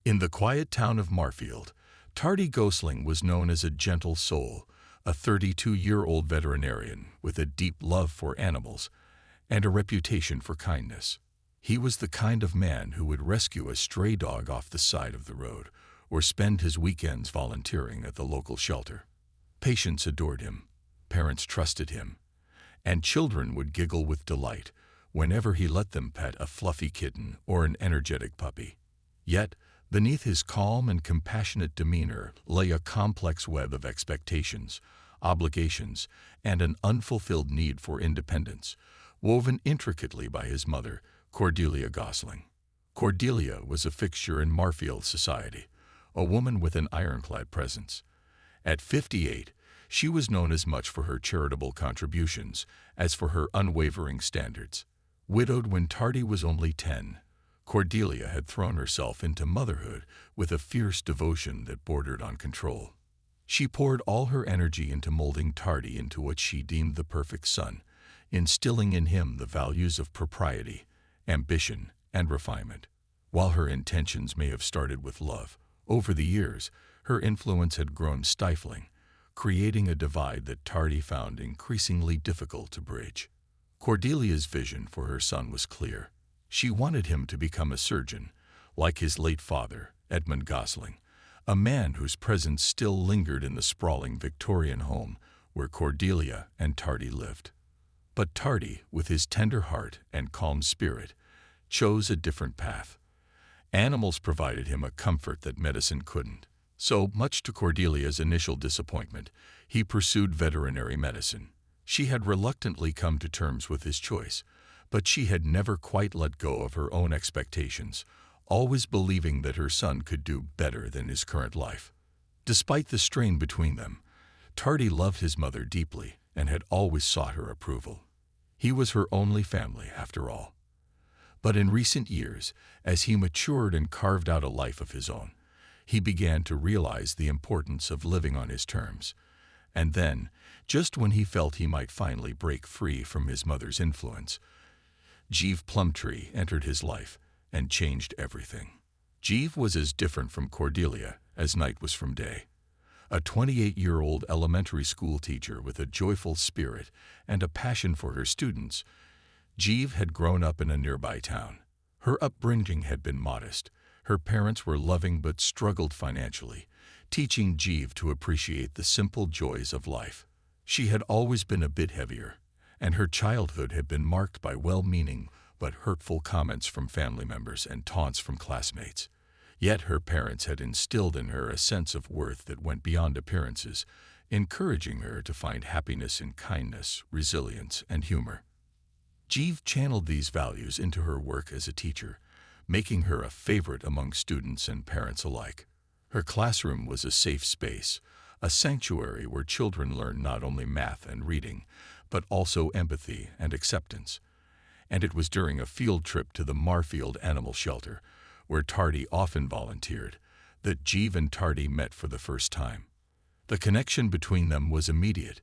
In the quiet town of Marfield, Tardy Gosling was known as a gentle soul, a 32-year-old veterinarian with a deep love for animals and a reputation for kindness. He was the kind of man who would rescue a stray dog off the side of the road or spend his weekends volunteering at the local shelter. Patients adored him, parents trusted him, and children would giggle with delight whenever he let them pet a fluffy kitten or an energetic puppy. Yet, beneath his calm and compassionate demeanor lay a complex web of expectations, obligations, and an unfulfilled need for independence, woven intricately by his mother, Cordelia Gosling. Cordelia was a fixture in Marfield society, a woman with an ironclad presence. At 58, she was known as much for her charitable contributions as for her unwavering standards. Widowed when Tardy was only 10, Cordelia had thrown herself into motherhood with a fierce devotion that bordered on control. She poured all her energy into molding Tardy into what she deemed the perfect son, instilling in him the values of propriety, ambition, and refinement. While her intentions may have started with love, over the years, her influence had grown stifling, creating a divide that Tardy found increasingly difficult to bridge. Cordelia's vision for her son was clear. She wanted him to become a surgeon, like his late father, Edmund Gosling, a man whose presence still lingered in the sprawling Victorian home where Cordelia and Tardy lived. But Tardy, with his tender heart and calm spirit, chose a different path. Animals provided him a comfort that medicine couldn't. So, much to Cordelia's initial disappointment, he pursued veterinary medicine. She had reluctantly come to terms with his choice, but she had never quite let go of her own expectations, always believing that her son could do better than his current life. Despite the strain between them, Tardy loved his mother deeply and had always sought her approval. He was her only family, after all. But in recent years, as he matured and carved out a life of his own, he began to realize the importance of living on his terms. And then, just when he felt he might finally break free from his mother's influence, Jeeve Plumtree entered his life and changed everything. Jeeve was as different from Cordelia as night was from day. A 28-year-old elementary school teacher with a joyful spirit and a passion for her students, Jeeve had grown up in a nearby town. Her upbringing had been modest. Her parents were loving but struggled financially, teaching Jeeve to appreciate the simple joys of life. She had always been a bit heavier, and her childhood had been marked by well-meaning but hurtful comments from family members and taunts from classmates. Yet her parents had instilled in her a sense of worth that went beyond appearances, encouraging her to find happiness in kindness, resilience, and humor. Jeeve channeled these values into her work as a teacher, making her a favorite among students and parents alike. Her classroom was a safe space, a sanctuary where children learned not only math and reading, but also empathy and acceptance. And it was during a field trip to the Marfield Animal Shelter, where Tardy often volunteered, that Jeeve and Tardy met for the first time. The connection between them was immediate.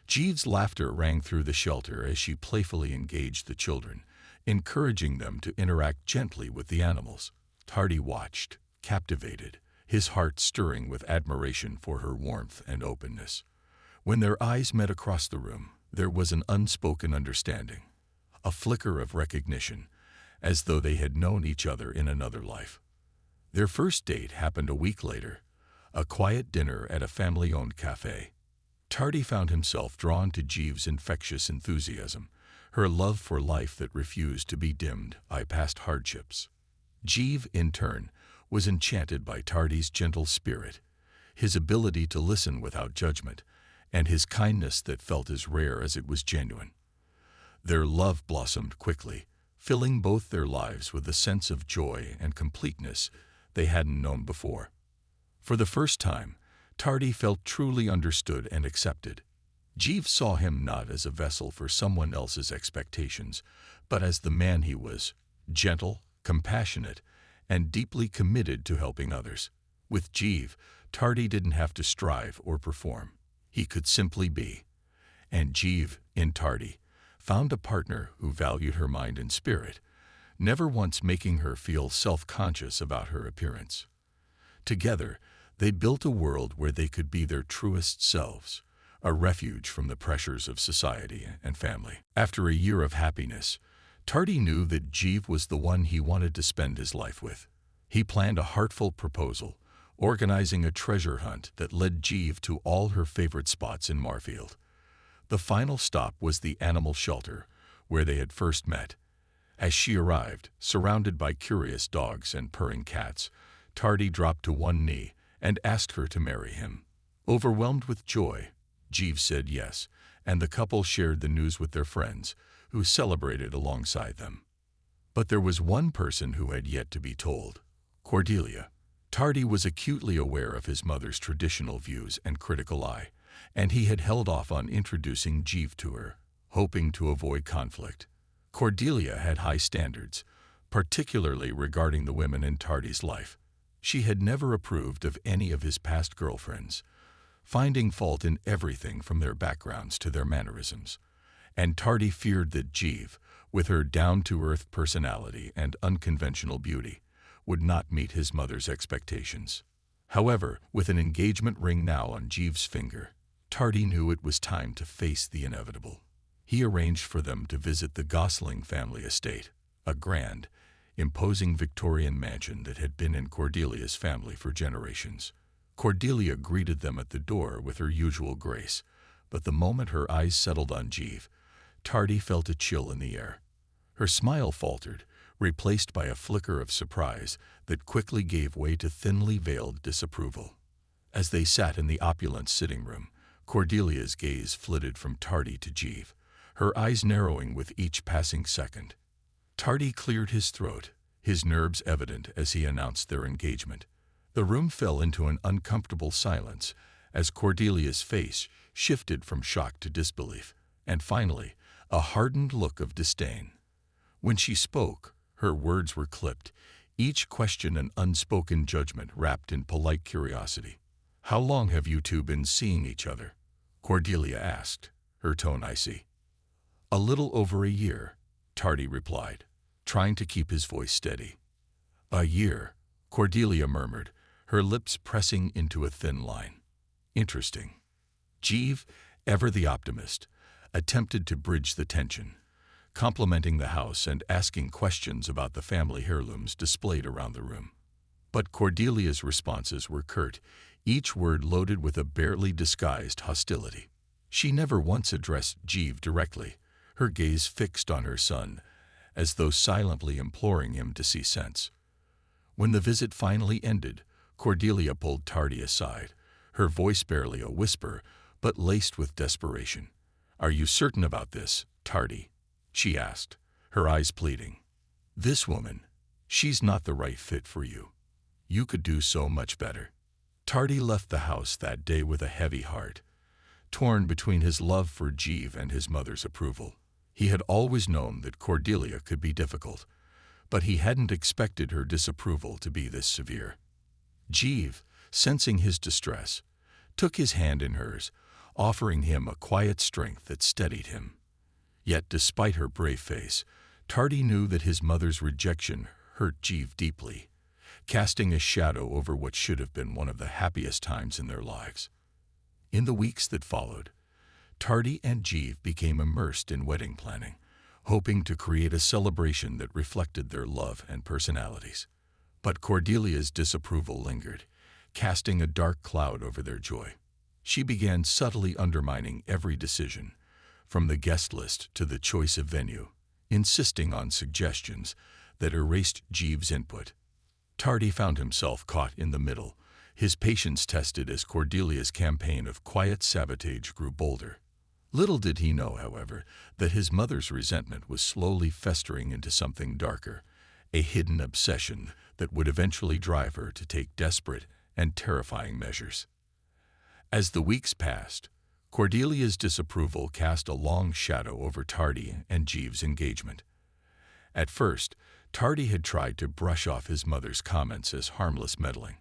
Jeeve's laughter rang through the shelter as she playfully engaged the children, encouraging them to interact gently with the animals. Tardy watched, captivated, his heart stirring with admiration for her warmth and openness. When their eyes met across the room, there was an unspoken understanding, a flicker of recognition, as though they had known each other in another life. Their first date happened a week later, a quiet dinner at a family-owned cafe. Tardy found himself drawn to Jeeve's infectious enthusiasm, her love for life that refused to be dimmed by past hardships. Jeeve, in turn, was enchanted by Tardy's gentle spirit, his ability to listen without judgment, and his kindness that felt as rare as it was genuine. Their love blossomed quickly, filling both their lives with a sense of joy and completeness they hadn't known before. For the first time, Tardy felt truly understood and accepted. Jeeve saw him not as a vessel for someone else's expectations, but as the man he was, gentle, compassionate, and deeply committed to helping others. With Jeeve, Tardy didn't have to strive or perform. He could simply be. And Jeeve, in Tardy, found a partner who valued her mind and spirit, never once making her feel self-conscious about her appearance. Together, they built a world where they could be their truest selves, a refuge from the pressures of society and family. After a year of happiness, Tardy knew that Jeeve was the one he wanted to spend his life with. He planned a heartfelt proposal, organizing a treasure hunt that led Jeeve to all her favorite spots in Marfield. The final stop was the animal shelter, where they had first met. As she arrived, surrounded by curious dogs and purring cats, Tardy dropped to one knee and asked her to marry him. Overwhelmed with joy, Jeeve said yes, and the couple shared the news with their friends, who celebrated alongside them. But there was one person who had yet to be told: Cordelia. Tardy was acutely aware of his mother's traditional views and critical eye, and he had held off on introducing Jeeve to her, hoping to avoid conflict. Cordelia had high standards, particularly regarding the women in Tardy's life. She had never approved of any of his past girlfriends, finding fault in everything from their backgrounds to their mannerisms. And Tardy feared that Jeeve, with her down-to-earth personality and unconventional beauty, would not meet his mother's expectations. However, with an engagement ring now on Jeeve's finger, Tardy knew it was time to face the inevitable. He arranged for them to visit the Gosling family estate, a grand, imposing Victorian mansion that had been in Cordelia's family for generations. Cordelia greeted them at the door with her usual grace, but the moment her eyes settled on Jeeve, Tardy felt a chill in the air. Her smile faltered, replaced by a flicker of surprise that quickly gave way to thinly veiled disapproval. As they sat in the opulent sitting room, Cordelia's gaze flitted from Tardy to Jeeve, her eyes narrowing with each passing second. Tardy cleared his throat, his nerves evident as he announced their engagement. The room fell into an uncomfortable silence as Cordelia's face shifted from shock to disbelief, and finally, a hardened look of disdain. When she spoke, her words were clipped, each question an unspoken judgment wrapped in polite curiosity. "How long have you two been seeing each other?" Cordelia asked, her tone icy. "A little over a year," Tardy replied, trying to keep his voice steady. "A year," Cordelia murmured, her lips pressing into a thin line. "Interesting." Jeeve, ever the optimist, attempted to bridge the tension, complimenting the house and asking questions about the family heirlooms displayed around the room. But Cordelia's responses were curt, each word loaded with a barely disguised hostility. She never once addressed Jeeve directly, her gaze fixed on her son, as though silently imploring him to see sense. When the visit finally ended, Cordelia pulled Tardy aside, her voice barely a whisper, but laced with desperation. "Are you certain about this, Tardy?" she asked, her eyes pleading. "This woman, she's not the right fit for you. You could do so much better." Tardy left the house that day with a heavy heart, torn between his love for Jeeve and his mother's approval. He had always known that Cordelia could be difficult, but he hadn't expected her disapproval to be this severe. Jeeve, sensing his distress, took his hand in hers, offering him a quiet strength that steadied him. Yet despite her brave face, Tardy knew that his mother's rejection hurt Jeeve deeply, casting a shadow over what should have been one of the happiest times in their lives. In the weeks that followed, Tardy and Jeeve became immersed in wedding planning, hoping to create a celebration that reflected their love and personalities. But Cordelia's disapproval lingered, casting a dark cloud over their joy. She began subtly undermining every decision, from the guest list to the choice of venue, insisting on suggestions that erased Jeeve's input. Tardy found himself caught in the middle, his patience tested as Cordelia's campaign of quiet sabotage grew bolder. Little did he know, however, that his mother's resentment was slowly festering into something darker, a hidden obsession that would eventually drive her to take desperate and terrifying measures. As the weeks passed, Cordelia's disapproval cast a long shadow over Tardy and Jeeve's engagement. At first, Tardy had tried to brush off his mother's comments as harmless meddling,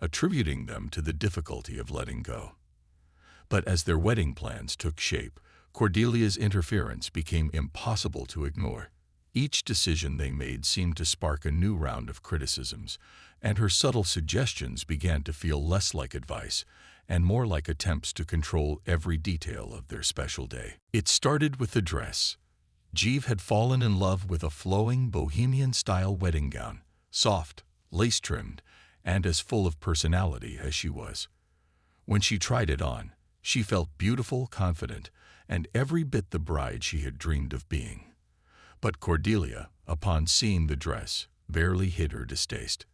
attributing them to the difficulty of letting go. But as their wedding plans took shape, Cordelia's interference became impossible to ignore. Each decision they made seemed to spark a new round of criticisms, and her subtle suggestions began to feel less like advice and more like attempts to control every detail of their special day. It started with the dress. Jeeve had fallen in love with a flowing bohemian-style wedding gown, soft, lace-trimmed, and as full of personality as she was. When she tried it on, she felt beautiful, confident, and every bit the bride she had dreamed of being. But Cordelia, upon seeing the dress, barely hid her distaste.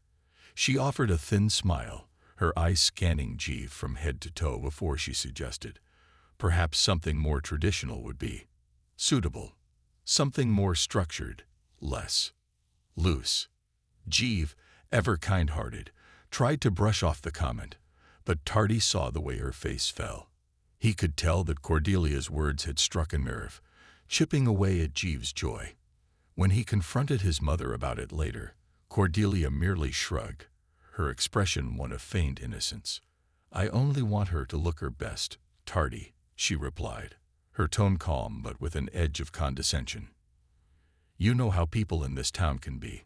She offered a thin smile, her eyes scanning Jeeve from head to toe before she suggested, perhaps something more traditional would be suitable, something more structured, less loose. Jeeve, ever kind-hearted, tried to brush off the comment, but Tardy saw the way her face fell. He could tell that Cordelia's words had struck a nerve, chipping away at Jeeve's joy. When he confronted his mother about it later, Cordelia merely shrugged, her expression one of feigned innocence. "I only want her to look her best, Tardy," she replied, her tone calm but with an edge of condescension. "You know how people in this town can be.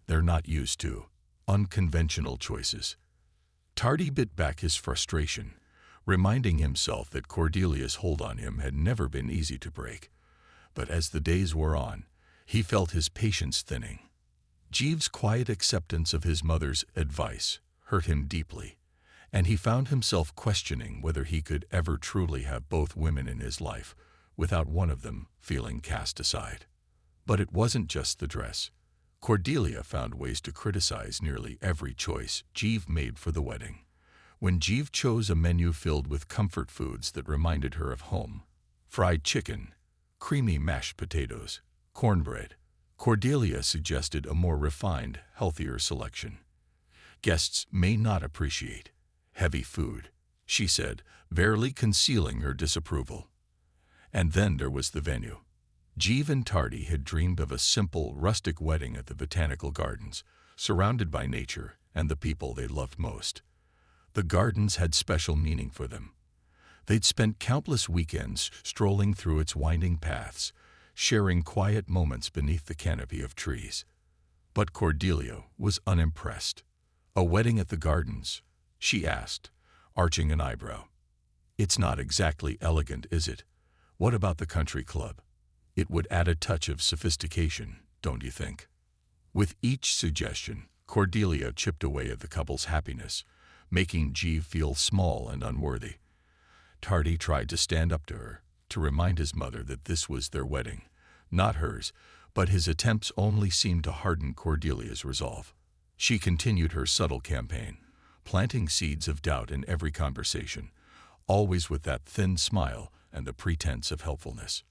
They're not used to unconventional choices." Tardy bit back his frustration, reminding himself that Cordelia's hold on him had never been easy to break. But as the days wore on, he felt his patience thinning. Jeeve's quiet acceptance of his mother's advice hurt him deeply, and he found himself questioning whether he could ever truly have both women in his life without one of them feeling cast aside. But it wasn't just the dress. Cordelia found ways to criticize nearly every choice Jeeve made for the wedding. When Jeeve chose a menu filled with comfort foods that reminded her of home, fried chicken, creamy mashed potatoes, cornbread, Cordelia suggested a more refined, healthier selection. "Guests may not appreciate heavy food," she said, barely concealing her disapproval. And then there was the venue. Jeeve and Tardy had dreamed of a simple, rustic wedding at the Botanical Gardens, surrounded by nature and the people they loved most. The gardens had special meaning for them. They'd spent countless weekends strolling through its winding paths, sharing quiet moments beneath the canopy of trees. But Cordelia was unimpressed. "A wedding at the gardens?" she asked, arching an eyebrow. "It's not exactly elegant, is it? What about the country club? It would add a touch of sophistication, don't you think?" With each suggestion, Cordelia chipped away at the couple's happiness, making Jeeve feel small and unworthy. Tardy tried to stand up to her, to remind his mother that this was their wedding, not hers, but his attempts only seemed to harden Cordelia's resolve. She continued her subtle campaign, planting seeds of doubt in every conversation, always with that thin smile and the pretense of helpfulness.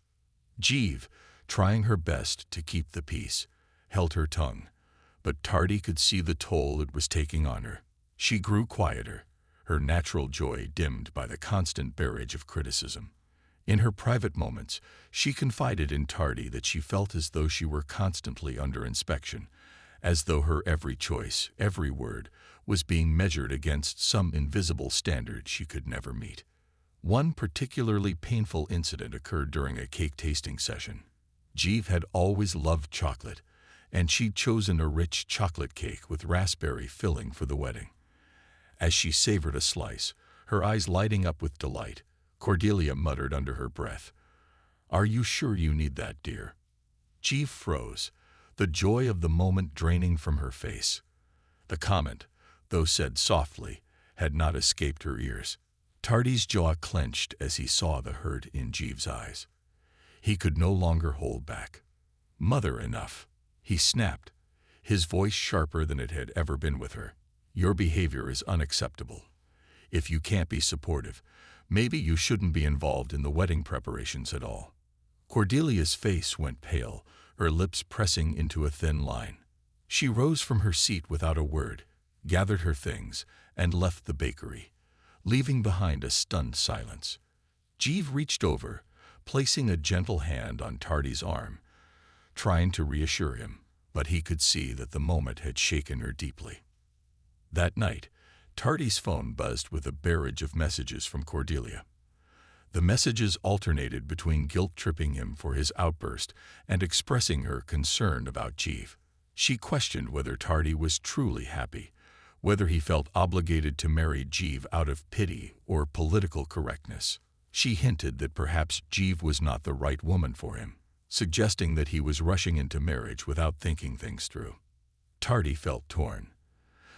Jeeve, trying her best to keep the peace, held her tongue, but Tardy could see the toll it was taking on her. She grew quieter, her natural joy dimmed by the constant barrage of criticism. In her private moments, she confided in Tardy that she felt as though she were constantly under inspection, as though her every choice, every word, was being measured against some invisible standard she could never meet. One particularly painful incident occurred during a cake tasting session. Jeeve had always loved chocolate, and she'd chosen a rich chocolate cake with raspberry filling for the wedding. As she savored a slice, her eyes lighting up with delight, Cordelia muttered under her breath, "Are you sure you need that, dear?" Jeeve froze, the joy of the moment draining from her face. The comment, though said softly, had not escaped her ears. Tardy's jaw clenched as he saw the hurt in Jeeve's eyes. He could no longer hold back. "Mother, enough," he snapped, his voice sharper than it had ever been with her. "Your behavior is unacceptable. If you can't be supportive, maybe you shouldn't be involved in the wedding preparations at all." Cordelia's face went pale, her lips pressing into a thin line. She rose from her seat without a word, gathered her things, and left the bakery, leaving behind a stunned silence. Jeeve reached over, placing a gentle hand on Tardy's arm, trying to reassure him, but he could see that the moment had shaken her deeply. That night, Tardy's phone buzzed with a barrage of messages from Cordelia. The messages alternated between guilt-tripping him for his outburst and expressing her concern about Jeeve. She questioned whether Tardy was truly happy, whether he felt obligated to marry Jeeve out of pity or political correctness. She hinted that perhaps Jeeve was not the right woman for him, suggesting that he was rushing into marriage without thinking things through. Tardy felt torn.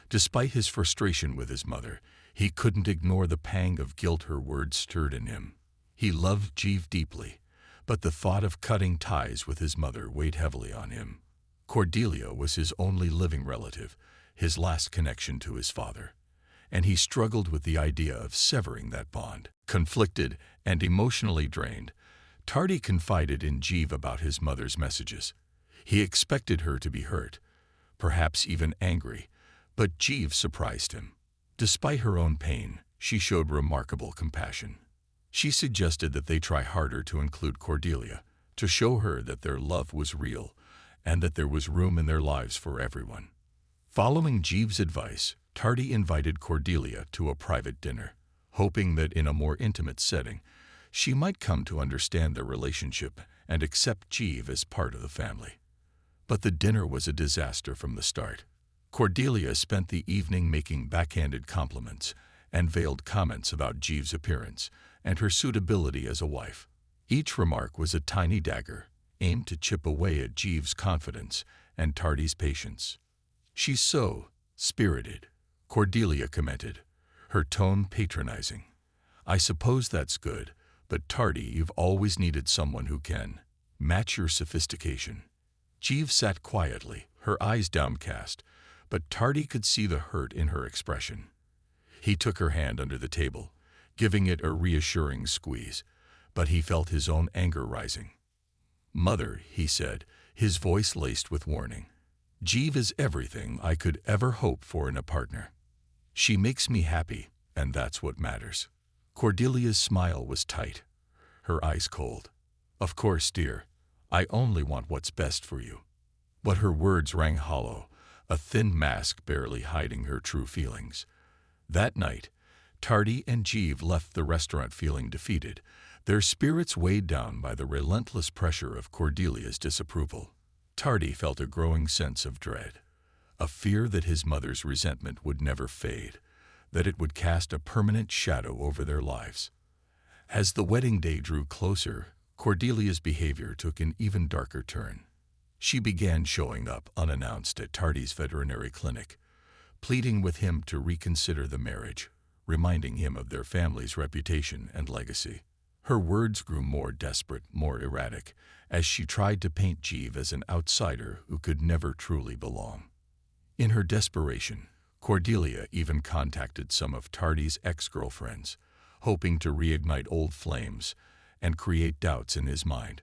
Despite his frustration with his mother, he couldn't ignore the pang of guilt her words stirred in him. He loved Jeeve deeply, but the thought of cutting ties with his mother weighed heavily on him. Cordelia was his only living relative, his last connection to his father, and he struggled with the idea of severing that bond. Conflicted and emotionally drained, Tardy confided in Jeeve about his mother's messages. He expected her to be hurt, perhaps even angry, but Jeeve surprised him. Despite her own pain, she showed remarkable compassion. She suggested that they try harder to include Cordelia, to show her that their love was real and that there was room in their lives for everyone. Following Jeeve's advice, Tardy invited Cordelia to a private dinner, hoping that in a more intimate setting, she might come to understand their relationship and accept Jeeve as part of the family. But the dinner was a disaster from the start. Cordelia spent the evening making backhanded compliments and veiled comments about Jeeve's appearance and her suitability as a wife. Each remark was a tiny dagger, aimed to chip away at Jeeve's confidence and Tardy's patience. "She's so spirited," Cordelia commented, her tone patronizing. "I suppose that's good, but Tardy, you've always needed someone who can match your sophistication." Jeeve sat quietly, her eyes downcast, but Tardy could see the hurt in her expression. He took her hand under the table, giving it a reassuring squeeze, but he felt his own anger rising. "Mother," he said, his voice laced with warning, "Jeeve is everything I could ever hope for in a partner. She makes me happy, and that's what matters." Cordelia's smile was tight, her eyes cold. "Of course, dear, I only want what's best for you." But her words rang hollow, a thin mask barely hiding her true feelings. That night, Tardy and Jeeve left the restaurant feeling defeated, their spirits weighed down by the relentless pressure of Cordelia's disapproval. Tardy felt a growing sense of dread, a fear that his mother's resentment would never fade, that it would cast a permanent shadow over their lives. As the wedding day drew closer, Cordelia's behavior took an even darker turn. She began showing up unannounced at Tardy's veterinary clinic, pleading with him to reconsider the marriage, reminding him of their family's reputation and legacy. Her words grew more desperate, more erratic, as she tried to paint Jeeve as an outsider who could never truly belong. In her desperation, Cordelia even contacted some of Tardy's ex-girlfriends, hoping to reignite old flames and create doubts in his mind.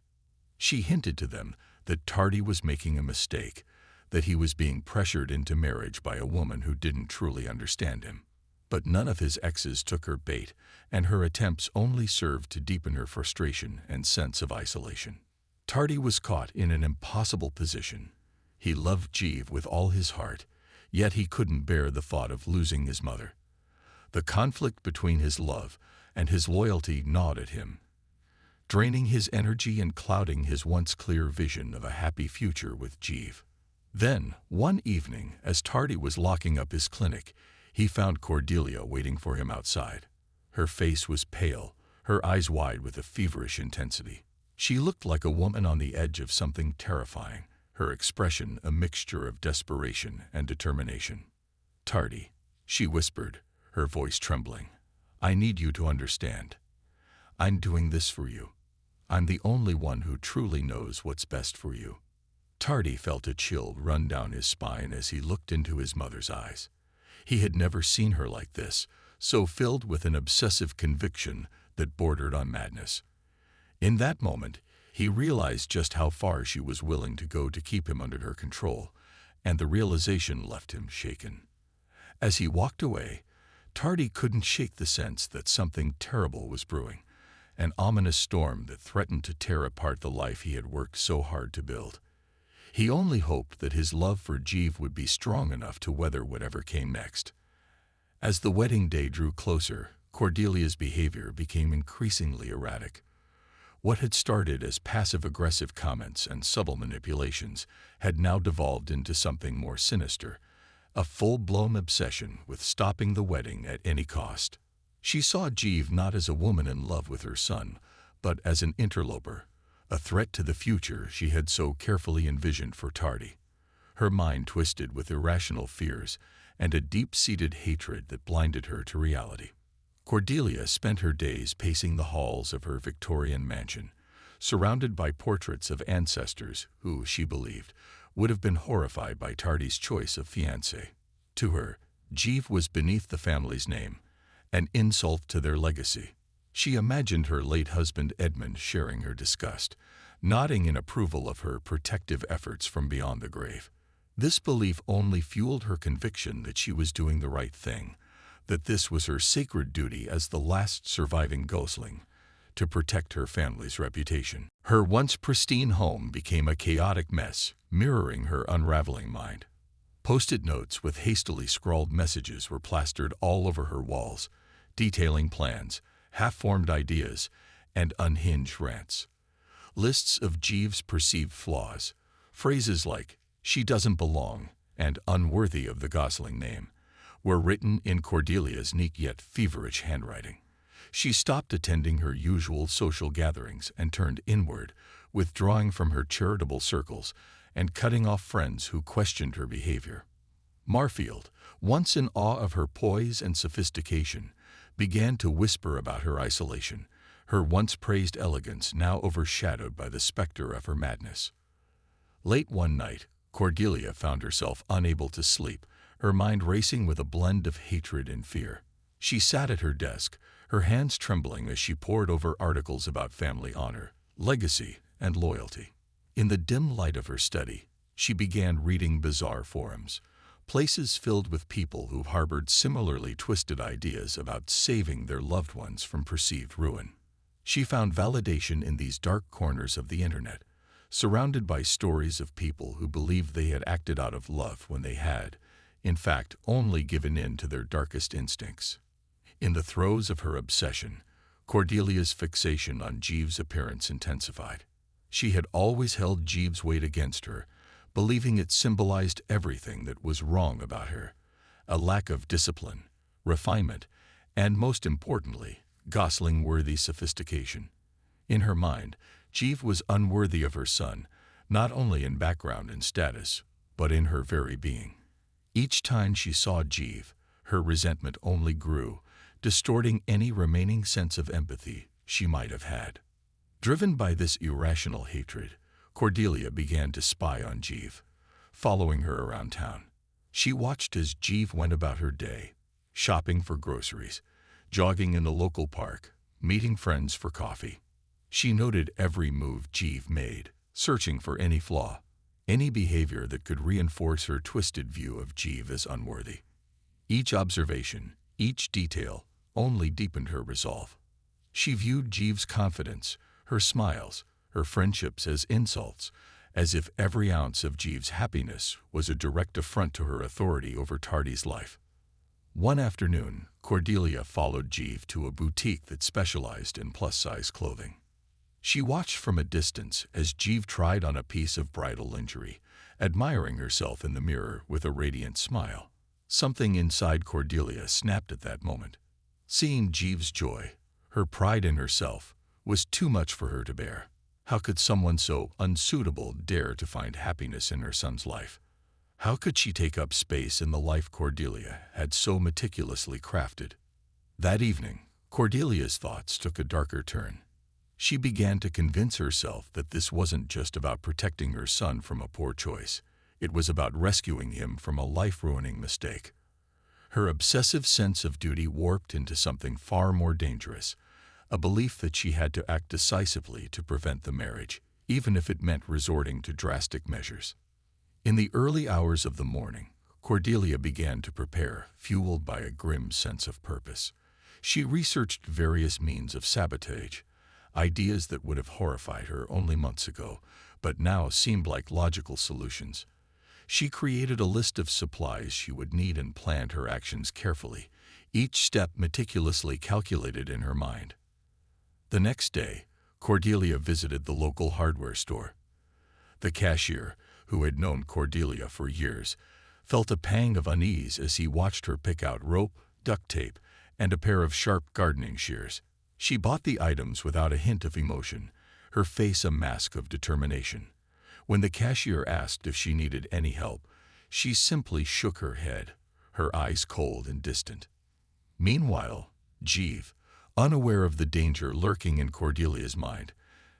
She hinted to them that Tardy was making a mistake, that he was being pressured into marriage by a woman who didn't truly understand him. But none of his exes took her bait, and her attempts only served to deepen her frustration and sense of isolation. Tardy was caught in an impossible position. He loved Jeeve with all his heart, yet he couldn't bear the thought of losing his mother. The conflict between his love and his loyalty gnawed at him, draining his energy and clouding his once clear vision of a happy future with Jeeve. Then, one evening, as Tardy was locking up his clinic, he found Cordelia waiting for him outside. Her face was pale, her eyes wide with a feverish intensity. She looked like a woman on the edge of something terrifying, her expression a mixture of desperation and determination. "Tardy," she whispered, her voice trembling, "I need you to understand. I'm doing this for you. I'm the only one who truly knows what's best for you." Tardy felt a chill run down his spine as he looked into his mother's eyes. He had never seen her like this, so filled with an obsessive conviction that bordered on madness. In that moment, he realized just how far she was willing to go to keep him under her control, and the realization left him shaken. As he walked away, Tardy couldn't shake the sense that something terrible was brewing, an ominous storm that threatened to tear apart the life he had worked so hard to build. He only hoped that his love for Jeeve would be strong enough to weather whatever came next. As the wedding day drew closer, Cordelia's behavior became increasingly erratic. What had started as passive-aggressive comments and subtle manipulations had now devolved into something more sinister, a full-blown obsession with stopping the wedding at any cost. She saw Jeeve not as a woman in love with her son, but as an interloper, a threat to the future she had so carefully envisioned for Tardy. Her mind twisted with irrational fears and a deep-seated hatred that blinded her to reality. Cordelia spent her days pacing the halls of her Victorian mansion, surrounded by portraits of ancestors who, she believed, would have been horrified by Tardy's choice of fiancé. To her, Jeeve was beneath the family's name, an insult to their legacy. She imagined her late husband Edmund sharing her disgust, nodding in approval of her protective efforts from beyond the grave. This belief only fueled her conviction that she was doing the right thing, that this was her sacred duty as the last surviving Gosling, to protect her family's reputation. Her once pristine home became a chaotic mess, mirroring her unraveling mind. Post-it notes with hastily scrawled messages were plastered all over her walls, detailing plans, half-formed ideas, and unhinged rants. Lists of Jeeve's perceived flaws, phrases like, "she doesn't belong," and "unworthy of the Gosling name," were written in Cordelia's neat yet feverish handwriting. She stopped attending her usual social gatherings and turned inward, withdrawing from her charitable circles and cutting off friends who questioned her behavior. Marfield, once in awe of her poise and sophistication, began to whisper about her isolation, her once praised elegance now overshadowed by the specter of her madness. Late one night, Cordelia found herself unable to sleep, her mind racing with a blend of hatred and fear. She sat at her desk, her hands trembling as she pored over articles about family honor, legacy, and loyalty. In the dim light of her study, she began reading bizarre forums, places filled with people who harbored similarly twisted ideas about saving their loved ones from perceived ruin. She found validation in these dark corners of the internet, surrounded by stories of people who believed they had acted out of love when they had, in fact, only given in to their darkest instincts. In the throes of her obsession, Cordelia's fixation on Jeeve's appearance intensified. She had always held Jeeve's weight against her, believing it symbolized everything that was wrong about her: a lack of discipline, refinement, and, most importantly, Gosling-worthy sophistication. In her mind, Jeeve was unworthy of her son, not only in background and status, but in her very being. Each time she saw Jeeve, her resentment only grew, distorting any remaining sense of empathy she might have had. Driven by this irrational hatred, Cordelia began to spy on Jeeve, following her around town. She watched as Jeeve went about her day, shopping for groceries, jogging in the local park, meeting friends for coffee. She noted every move Jeeve made, searching for any flaw, any behavior that could reinforce her twisted view of Jeeve as unworthy. Each observation, each detail, only deepened her resolve. She viewed Jeeve's confidence, her smiles, her friendships as insults, as if every ounce of Jeeve's happiness was a direct affront to her authority over Tardy's life. One afternoon, Cordelia followed Jeeve to a boutique that specialized in plus-size clothing. She watched from a distance as Jeeve tried on a piece of bridal lingerie, admiring herself in the mirror with a radiant smile. Something inside Cordelia snapped at that moment. Seeing Jeeve's joy, her pride in herself, was too much for her to bear. How could someone so unsuitable dare to find happiness in her son's life? How could she take up space in the life Cordelia had so meticulously crafted? That evening, Cordelia's thoughts took a darker turn. She began to convince herself that this wasn't just about protecting her son from a poor choice. It was about rescuing him from a life-ruining mistake. Her obsessive sense of duty warped into something far more dangerous, a belief that she had to act decisively to prevent the marriage, even if it meant resorting to drastic measures. In the early hours of the morning, Cordelia began to prepare, fueled by a grim sense of purpose. She researched various means of sabotage, ideas that would have horrified her only months ago, but now seemed like logical solutions. She created a list of supplies she would need and planned her actions carefully, each step meticulously calculated in her mind. The next day, Cordelia visited the local hardware store. The cashier, who had known Cordelia for years, felt a pang of unease as he watched her pick out rope, duct tape, and a pair of sharp gardening shears. She bought the items without a hint of emotion, her face a mask of determination. When the cashier asked if she needed any help, she simply shook her head, her eyes cold and distant. Meanwhile, Jeeve, unaware of the danger lurking in Cordelia's mind,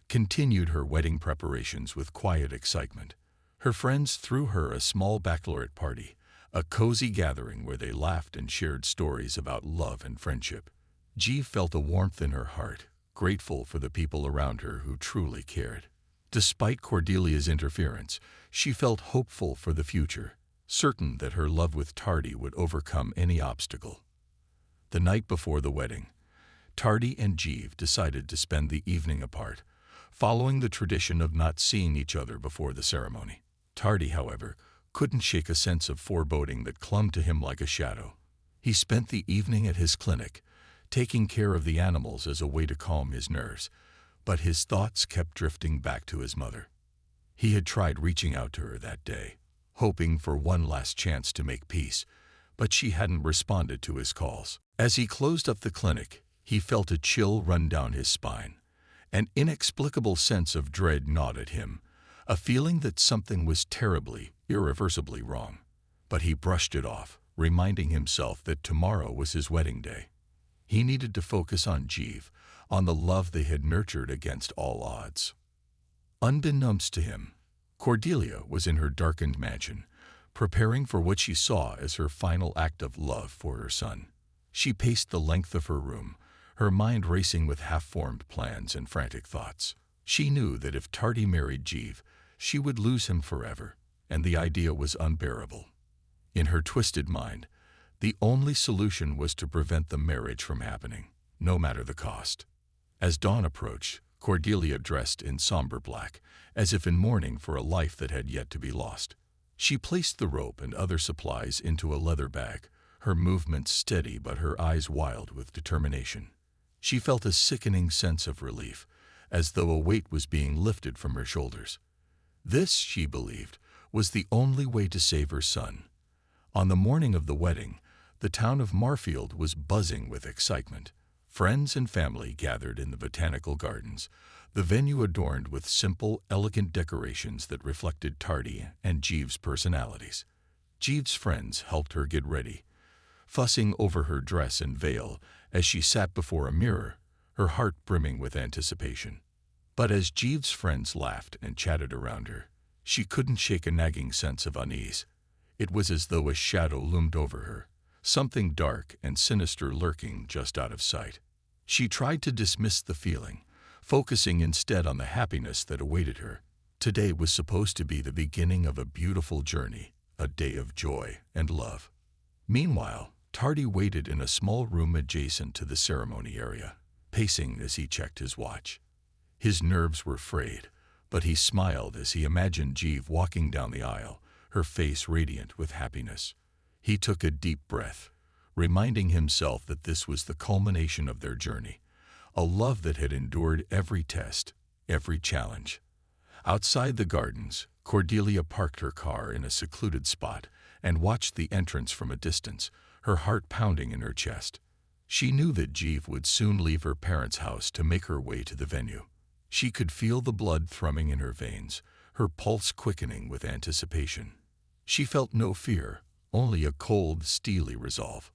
continued her wedding preparations with quiet excitement. Her friends threw her a small baccalaureate party, a cozy gathering where they laughed and shared stories about love and friendship. Jeeve felt a warmth in her heart, grateful for the people around her who truly cared. Despite Cordelia's interference, she felt hopeful for the future, certain that her love with Tardy would overcome any obstacle. The night before the wedding, Tardy and Jeeve decided to spend the evening apart, following the tradition of not seeing each other before the ceremony. Tardy, however, couldn't shake a sense of foreboding that clung to him like a shadow. He spent the evening at his clinic, taking care of the animals as a way to calm his nerves, but his thoughts kept drifting back to his mother. He had tried reaching out to her that day, hoping for one last chance to make peace, but she hadn't responded to his calls. As he closed up the clinic, he felt a chill run down his spine. An inexplicable sense of dread gnawed at him, a feeling that something was terribly, irreversibly wrong. But he brushed it off, reminding himself that tomorrow was his wedding day. He needed to focus on Jeeve, on the love they had nurtured against all odds. Unbeknownst to him, Cordelia was in her darkened mansion, preparing for what she saw as her final act of love for her son. She paced the length of her room, her mind racing with half-formed plans and frantic thoughts. She knew that if Tardy married Jeeve, she would lose him forever, and the idea was unbearable. In her twisted mind, the only solution was to prevent the marriage from happening, no matter the cost. As dawn approached, Cordelia dressed in somber black, as if in mourning for a life that had yet to be lost. She placed the rope and other supplies into a leather bag, her movements steady but her eyes wild with determination. She felt a sickening sense of relief, as though a weight was being lifted from her shoulders. This, she believed, was the only way to save her son. On the morning of the wedding, the town of Marfield was buzzing with excitement. Friends and family gathered in the botanical gardens, the venue adorned with simple, elegant decorations that reflected Tardy and Jeeve's personalities. Jeeve's friends helped her get ready, fussing over her dress and veil as she sat before a mirror, her heart brimming with anticipation. But as Jeeve's friends laughed and chatted around her, she couldn't shake a nagging sense of unease. It was as though a shadow loomed over her, something dark and sinister lurking just out of sight. She tried to dismiss the feeling, focusing instead on the happiness that awaited her. Today was supposed to be the beginning of a beautiful journey, a day of joy and love. Meanwhile, Tardy waited in a small room adjacent to the ceremony area, pacing as he checked his watch. His nerves were frayed, but he smiled as he imagined Jeeve walking down the aisle, her face radiant with happiness. He took a deep breath, reminding himself that this was the culmination of their journey, a love that had endured every test, every challenge. Outside the gardens, Cordelia parked her car in a secluded spot and watched the entrance from a distance, her heart pounding in her chest. She knew that Jeeve would soon leave her parents' house to make her way to the venue. She could feel the blood thrumming in her veins, her pulse quickening with anticipation. She felt no fear, only a cold, steely resolve.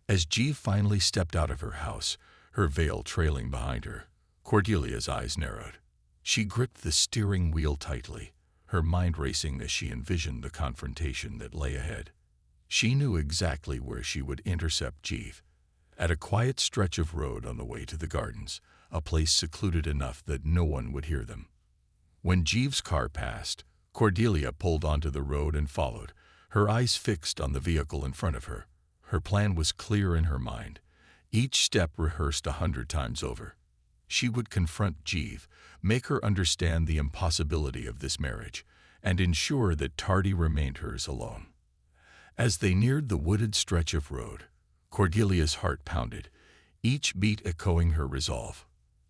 As Jeeve finally stepped out of her house, her veil trailing behind her, Cordelia's eyes narrowed. She gripped the steering wheel tightly, her mind racing as she envisioned the confrontation that lay ahead. She knew exactly where she would intercept Jeeve, at a quiet stretch of road on the way to the gardens, a place secluded enough that no one would hear them. When Jeeve's car passed, Cordelia pulled onto the road and followed, her eyes fixed on the vehicle in front of her. Her plan was clear in her mind, each step rehearsed 100 times over. She would confront Jeeve, make her understand the impossibility of this marriage, and ensure that Tardy remained hers alone. As they neared the wooded stretch of road, Cordelia's heart pounded, each beat echoing her resolve.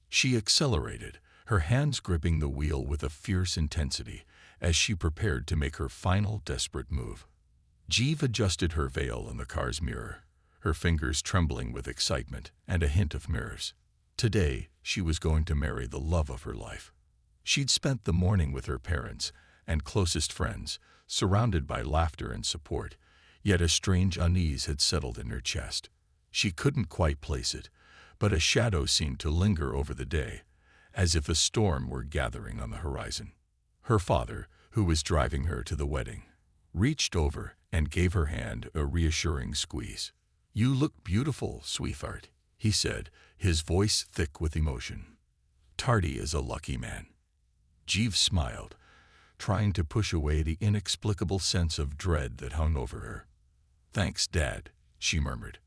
She accelerated, her hands gripping the wheel with a fierce intensity as she prepared to make her final desperate move. Jeeve adjusted her veil in the car's mirror, her fingers trembling with excitement and a hint of nerves. Today, she was going to marry the love of her life. She'd spent the morning with her parents and closest friends, surrounded by laughter and support, yet a strange unease had settled in her chest. She couldn't quite place it, but a shadow seemed to linger over the day, as if a storm were gathering on the horizon. Her father, who was driving her to the wedding, reached over and gave her hand a reassuring squeeze. "You look beautiful, sweetheart," he said, his voice thick with emotion. "Tardy is a lucky man." Jeeve smiled, trying to push away the inexplicable sense of dread that hung over her. "Thanks, Dad," she murmured.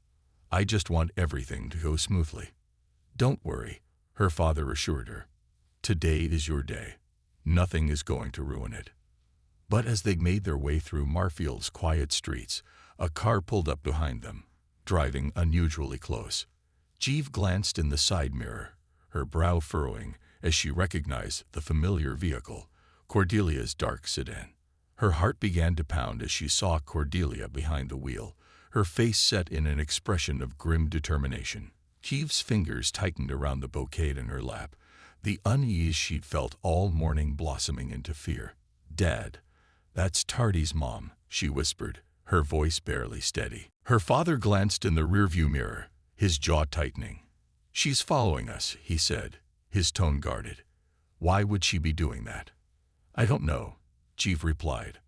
"I just want everything to go smoothly." "Don't worry," her father assured her. "Today is your day. Nothing is going to ruin it." But as they made their way through Marfield's quiet streets, a car pulled up behind them, driving unusually close. Jeeve glanced in the side mirror, her brow furrowing as she recognized the familiar vehicle, Cordelia's dark sedan. Her heart began to pound as she saw Cordelia behind the wheel, her face set in an expression of grim determination. Jeeve's fingers tightened around the bouquet in her lap, the unease she'd felt all morning blossoming into fear. "Dad, that's Tardy's mom," she whispered, her voice barely steady. Her father glanced in the rearview mirror, his jaw tightening. "She's following us," he said, his tone guarded. "Why would she be doing that?" "I don't know," Jeeve replied,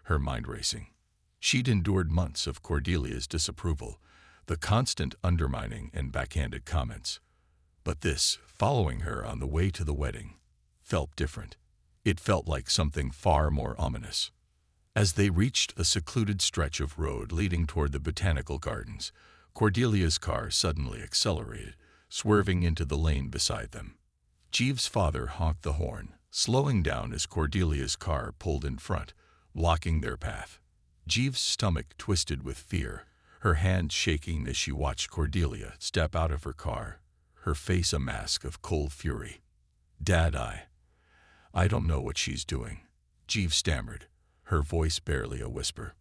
her mind racing. She'd endured months of Cordelia's disapproval, the constant undermining and backhanded comments. But this, following her on the way to the wedding, felt different. It felt like something far more ominous. As they reached a secluded stretch of road leading toward the botanical gardens, Cordelia's car suddenly accelerated, swerving into the lane beside them. Jeeve's father honked the horn, slowing down as Cordelia's car pulled in front, blocking their path. Jeeve's stomach twisted with fear, her hands shaking as she watched Cordelia step out of her car, her face a mask of cold fury. "Dad, I don't know what she's doing," Jeeve stammered, her voice barely a whisper.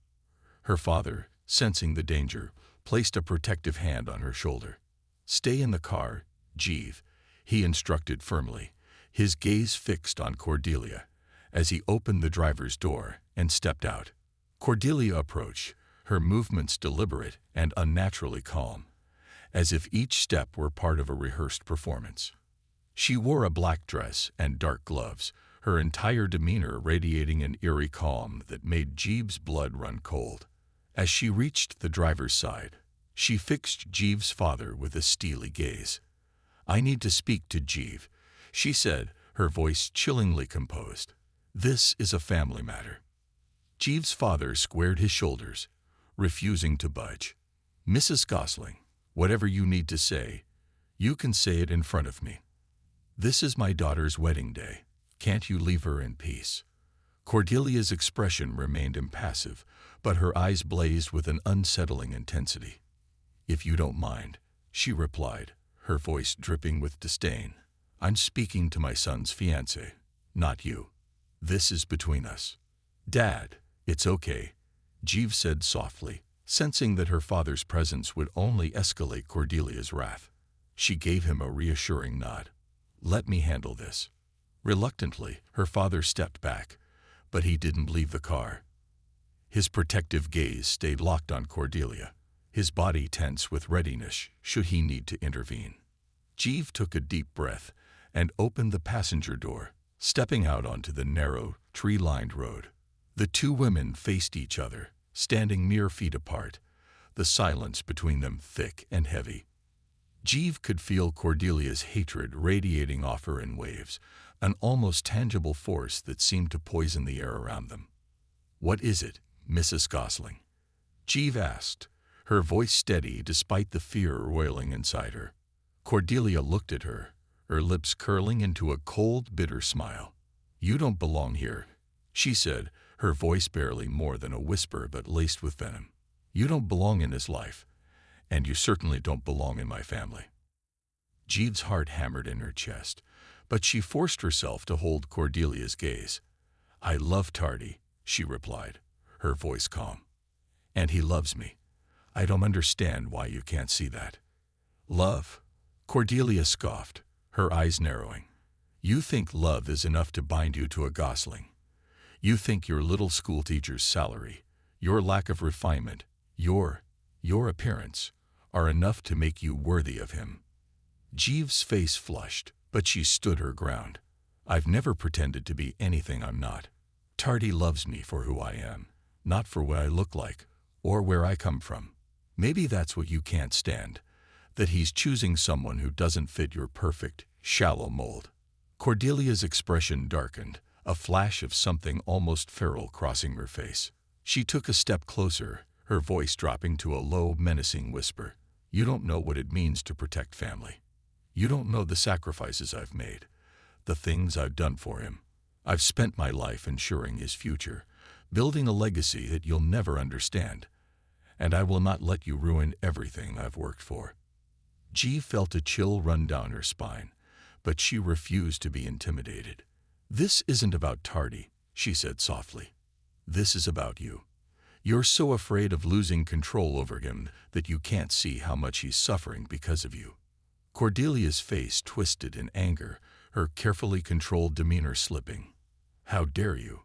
Her father, sensing the danger, placed a protective hand on her shoulder. "Stay in the car, Jeeve," he instructed firmly, his gaze fixed on Cordelia, as he opened the driver's door and stepped out. Cordelia approached, her movements deliberate and unnaturally calm, as if each step were part of a rehearsed performance. She wore a black dress and dark gloves, her entire demeanor radiating an eerie calm that made Jeeve's blood run cold. As she reached the driver's side, she fixed Jeeve's father with a steely gaze. "I need to speak to Jeeve," she said, her voice chillingly composed. "This is a family matter." Jeeve's father squared his shoulders, refusing to budge. "Mrs. Gosling, whatever you need to say, you can say it in front of me. This is my daughter's wedding day. Can't you leave her in peace?" Cordelia's expression remained impassive, but her eyes blazed with an unsettling intensity. "If you don't mind," she replied, her voice dripping with disdain. "I'm speaking to my son's fiancée, not you. This is between us." "Dad, it's okay," Jeeve said softly, sensing that her father's presence would only escalate Cordelia's wrath. She gave him a reassuring nod. "Let me handle this." Reluctantly, her father stepped back, but he didn't leave the car. His protective gaze stayed locked on Cordelia, his body tense with readiness should he need to intervene. Jeeve took a deep breath and opened the passenger door, stepping out onto the narrow, tree-lined road. The two women faced each other, standing mere feet apart, the silence between them thick and heavy. Jeeve could feel Cordelia's hatred radiating off her in waves, an almost tangible force that seemed to poison the air around them. "What is it, Mrs. Gosling?" Jeeve asked, her voice steady despite the fear roiling inside her. Cordelia looked at her, her lips curling into a cold, bitter smile. "You don't belong here," she said, her voice barely more than a whisper but laced with venom. "You don't belong in his life, and you certainly don't belong in my family." Jeeves' heart hammered in her chest, but she forced herself to hold Cordelia's gaze. "I love Tardy," she replied, her voice calm. "And he loves me. I don't understand why you can't see that." "Love?" Cordelia scoffed, her eyes narrowing. "You think love is enough to bind you to a gosling. You think your little schoolteacher's salary, your lack of refinement, your appearance, are enough to make you worthy of him." Jeeves' face flushed, but she stood her ground. "I've never pretended to be anything I'm not. Tardy loves me for who I am, not for what I look like or where I come from. Maybe that's what you can't stand, that he's choosing someone who doesn't fit your perfect, shallow mold." Cordelia's expression darkened, a flash of something almost feral crossing her face. She took a step closer, her voice dropping to a low, menacing whisper. "You don't know what it means to protect family. You don't know the sacrifices I've made, the things I've done for him. I've spent my life ensuring his future, building a legacy that you'll never understand, and I will not let you ruin everything I've worked for." Jeeve felt a chill run down her spine, but she refused to be intimidated. "This isn't about Tardy," she said softly. "This is about you. You're so afraid of losing control over him that you can't see how much he's suffering because of you." Cordelia's face twisted in anger, her carefully controlled demeanor slipping. "How dare you?"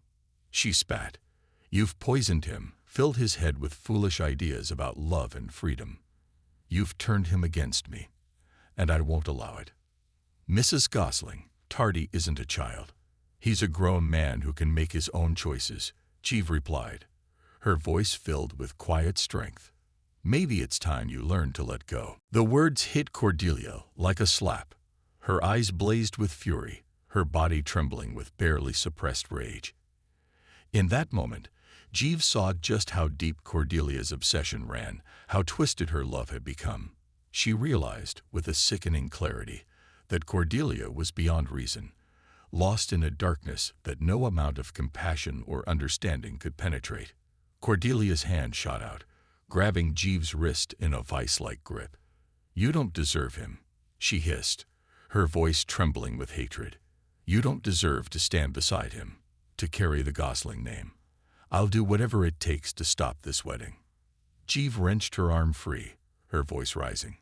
she spat. "You've poisoned him, filled his head with foolish ideas about love and freedom. You've turned him against me, and I won't allow it." "Mrs. Gosling, Tardy isn't a child. He's a grown man who can make his own choices," Jeeve replied, her voice filled with quiet strength. "Maybe it's time you learned to let go." The words hit Cordelia like a slap. Her eyes blazed with fury, her body trembling with barely suppressed rage. In that moment, Jeeves saw just how deep Cordelia's obsession ran, how twisted her love had become. She realized, with a sickening clarity, that Cordelia was beyond reason, lost in a darkness that no amount of compassion or understanding could penetrate. Cordelia's hand shot out, grabbing Jeeves' wrist in a vice-like grip. "You don't deserve him," she hissed, her voice trembling with hatred. "You don't deserve to stand beside him, to carry the Gosling name. I'll do whatever it takes to stop this wedding." Jeeve wrenched her arm free, her voice rising.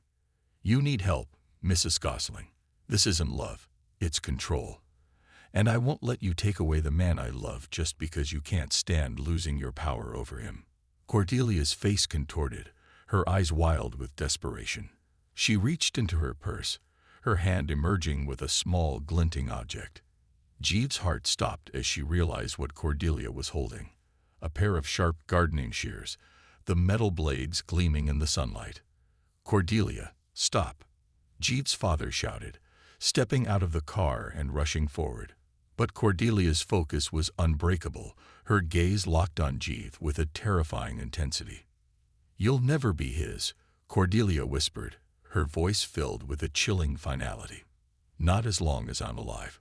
"You need help, Mrs. Gosling. This isn't love, it's control. And I won't let you take away the man I love just because you can't stand losing your power over him." Cordelia's face contorted, her eyes wild with desperation. She reached into her purse, her hand emerging with a small, glinting object. Jeeves' heart stopped as she realized what Cordelia was holding. A pair of sharp gardening shears, the metal blades gleaming in the sunlight. "Cordelia, stop!" Jeeves' father shouted, stepping out of the car and rushing forward. But Cordelia's focus was unbreakable, her gaze locked on Jeeve with a terrifying intensity. "You'll never be his," Cordelia whispered, her voice filled with a chilling finality. "Not as long as I'm alive."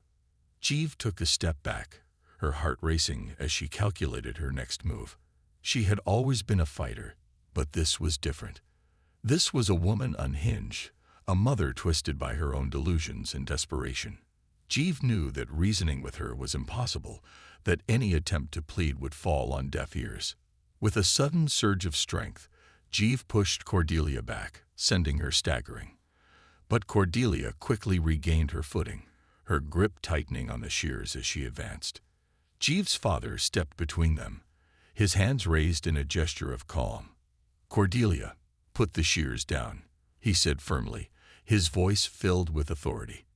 Jeeve took a step back, her heart racing as she calculated her next move. She had always been a fighter, but this was different. This was a woman unhinged, a mother twisted by her own delusions and desperation. Jeeve knew that reasoning with her was impossible, that any attempt to plead would fall on deaf ears. With a sudden surge of strength, Jeeve pushed Cordelia back, sending her staggering. But Cordelia quickly regained her footing, her grip tightening on the shears as she advanced. Jeeves' father stepped between them, his hands raised in a gesture of calm. "Cordelia, put the shears down," he said firmly, his voice filled with authority.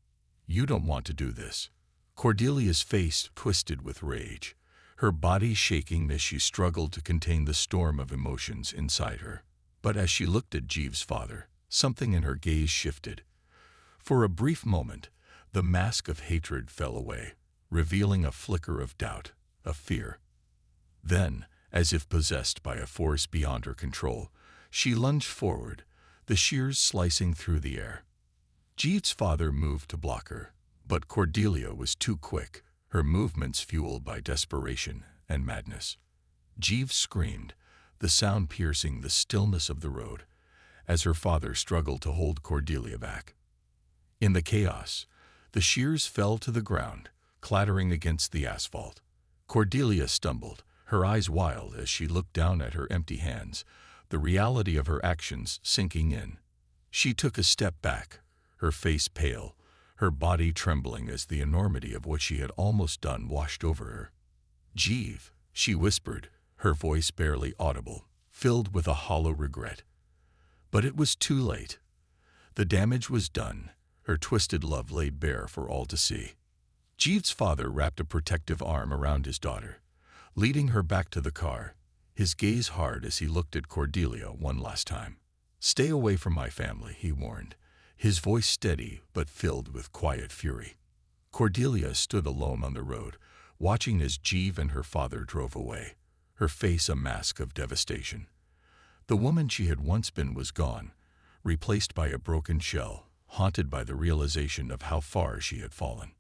"You don't want to do this." Cordelia's face twisted with rage, her body shaking as she struggled to contain the storm of emotions inside her. But as she looked at Jeeves' father, something in her gaze shifted. For a brief moment, the mask of hatred fell away, revealing a flicker of doubt, of fear. Then, as if possessed by a force beyond her control, she lunged forward, the shears slicing through the air. Jeeves' father moved to block her, but Cordelia was too quick, her movements fueled by desperation and madness. Jeeves screamed, the sound piercing the stillness of the road, as her father struggled to hold Cordelia back. In the chaos, the shears fell to the ground, clattering against the asphalt. Cordelia stumbled, her eyes wild as she looked down at her empty hands, the reality of her actions sinking in. She took a step back, her face pale, her body trembling as the enormity of what she had almost done washed over her. "Jeeve," she whispered, her voice barely audible, filled with a hollow regret. But it was too late. The damage was done, her twisted love laid bare for all to see. Jeeve's father wrapped a protective arm around his daughter, leading her back to the car, his gaze hard as he looked at Cordelia one last time. "Stay away from my family," he warned, his voice steady but filled with quiet fury. Cordelia stood alone on the road, watching as Jeeve and her father drove away, her face a mask of devastation. The woman she had once been was gone, replaced by a broken shell, haunted by the realization of how far she had fallen.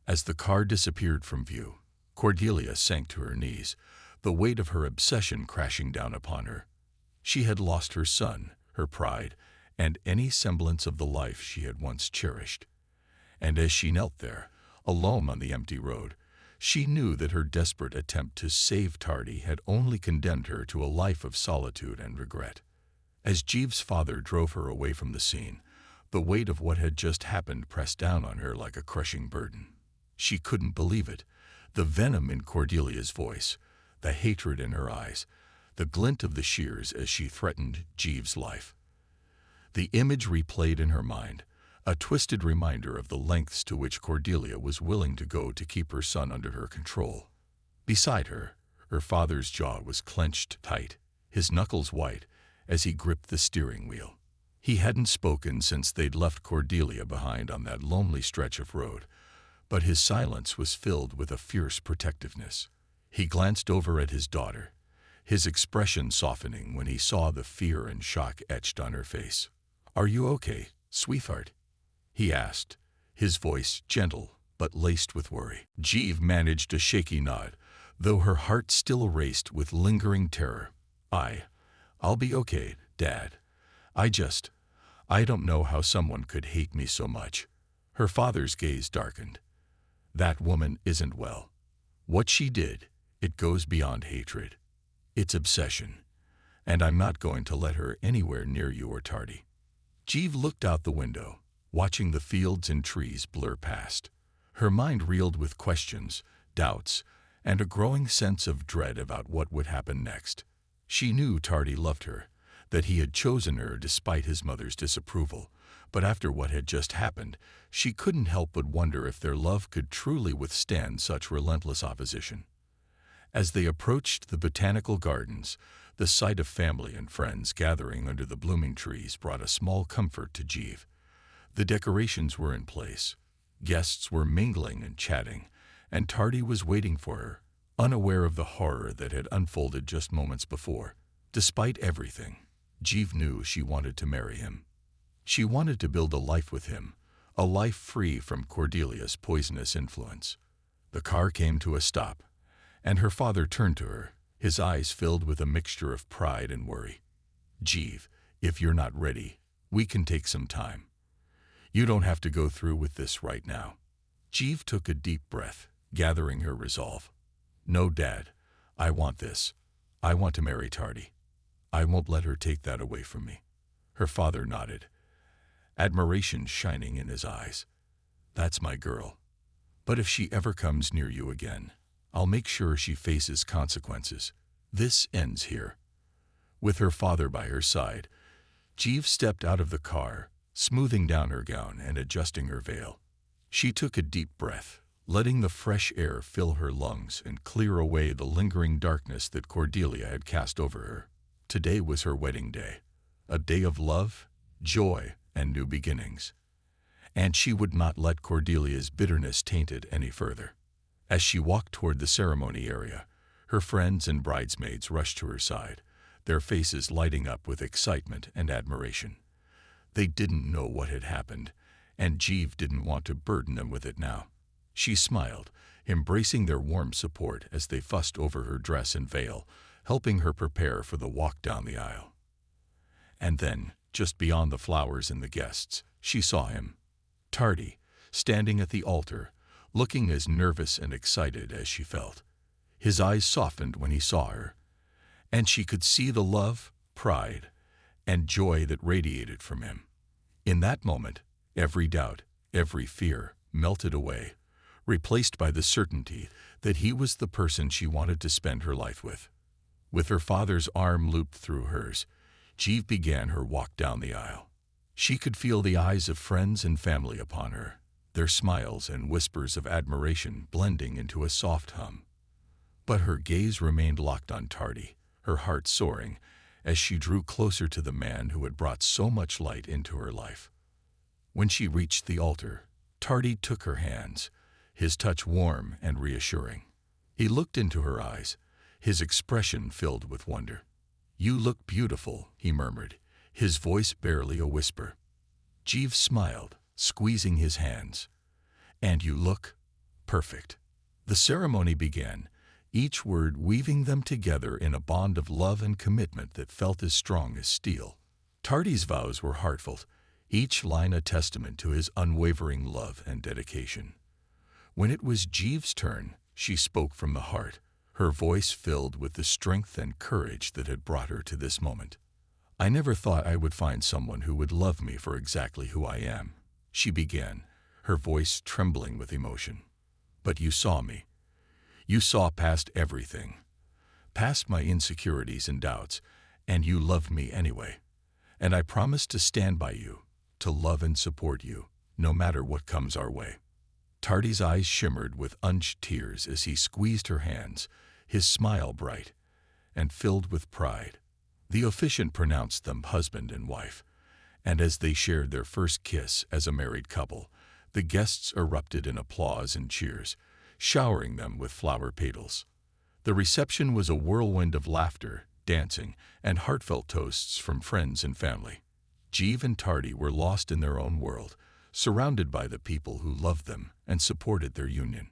As the car disappeared from view, Cordelia sank to her knees, the weight of her obsession crashing down upon her. She had lost her son, her pride, and any semblance of the life she had once cherished. And as she knelt there, alone on the empty road, she knew that her desperate attempt to save Tardy had only condemned her to a life of solitude and regret. As Jeeve's father drove her away from the scene, the weight of what had just happened pressed down on her like a crushing burden. She couldn't believe it. The venom in Cordelia's voice, the hatred in her eyes, the glint of the shears as she threatened Jeeve's life. The image replayed in her mind, a twisted reminder of the lengths to which Cordelia was willing to go to keep her son under her control. Beside her, her father's jaw was clenched tight, his knuckles white, as he gripped the steering wheel. He hadn't spoken since they'd left Cordelia behind on that lonely stretch of road, but his silence was filled with a fierce protectiveness. He glanced over at his daughter, his expression softening when he saw the fear and shock etched on her face. "Are you okay, sweetheart?" he asked, his voice gentle but laced with worry. Jeeve managed a shaky nod, though her heart still raced with lingering terror. I'll be okay, Dad. I don't know how someone could hate me so much." Her father's gaze darkened. "That woman isn't well. What she did, it goes beyond hatred. It's obsession, and I'm not going to let her anywhere near you or Tardy." Jeeve looked out the window, watching the fields and trees blur past. Her mind reeled with questions, doubts, and a growing sense of dread about what would happen next. She knew Tardy loved her, that he had chosen her despite his mother's disapproval, but after what had just happened, she couldn't help but wonder if their love could truly withstand such relentless opposition. As they approached the botanical gardens, the sight of family and friends gathering under the blooming trees brought a small comfort to Jeeve. The decorations were in place, guests were mingling and chatting, and Tardy was waiting for her, unaware of the horror that had unfolded just moments before. Despite everything, Jeeve knew she wanted to marry him. She wanted to build a life with him, a life free from Cordelia's poisonous influence. The car came to a stop, and her father turned to her, his eyes filled with a mixture of pride and worry. "Jeeve, if you're not ready, we can take some time. You don't have to go through with this right now." Jeeve took a deep breath, gathering her resolve. "No, Dad, I want this. I want to marry Tardy. I won't let her take that away from me." Her father nodded, admiration shining in his eyes. "That's my girl. But if she ever comes near you again, I'll make sure she faces consequences. This ends here." With her father by her side, Jeeve stepped out of the car, smoothing down her gown and adjusting her veil. She took a deep breath, letting the fresh air fill her lungs and clear away the lingering darkness that Cordelia had cast over her. Today was her wedding day, a day of love, joy, and new beginnings. And she would not let Cordelia's bitterness taint it any further. As she walked toward the ceremony area, her friends and bridesmaids rushed to her side, their faces lighting up with excitement and admiration. They didn't know what had happened, and Jeeve didn't want to burden them with it now. She smiled, embracing their warm support as they fussed over her dress and veil, helping her prepare for the walk down the aisle. And then just beyond the flowers and the guests, she saw him. Tardy, standing at the altar, looking as nervous and excited as she felt. His eyes softened when he saw her, and she could see the love, pride, and joy that radiated from him. In that moment, every doubt, every fear melted away, replaced by the certainty that he was the person she wanted to spend her life with. With her father's arm looped through hers, Jeeve began her walk down the aisle. She could feel the eyes of friends and family upon her, their smiles and whispers of admiration blending into a soft hum. But her gaze remained locked on Tardy, her heart soaring as she drew closer to the man who had brought so much light into her life. When she reached the altar, Tardy took her hands, his touch warm and reassuring. He looked into her eyes, his expression filled with wonder. "You look beautiful," he murmured, his voice barely a whisper. Jeeve smiled, squeezing his hands. "And you look perfect." The ceremony began, each word weaving them together in a bond of love and commitment that felt as strong as steel. Tardy's vows were heartfelt, each line a testament to his unwavering love and dedication. When it was Jeeve's turn, she spoke from the heart, her voice filled with the strength and courage that had brought her to this moment. "I never thought I would find someone who would love me for exactly who I am," she began, her voice trembling with emotion. "But you saw me. You saw past everything, past my insecurities and doubts, and you loved me anyway. And I promise to stand by you, to love and support you, no matter what comes our way." Tardy's eyes shimmered with unshed tears as he squeezed her hands, his smile bright and filled with pride. The officiant pronounced them husband and wife, and as they shared their first kiss as a married couple, the guests erupted in applause and cheers, showering them with flower petals. The reception was a whirlwind of laughter, dancing, and heartfelt toasts from friends and family. Jeeve and Tardy were lost in their own world, surrounded by the people who loved them and supported their union.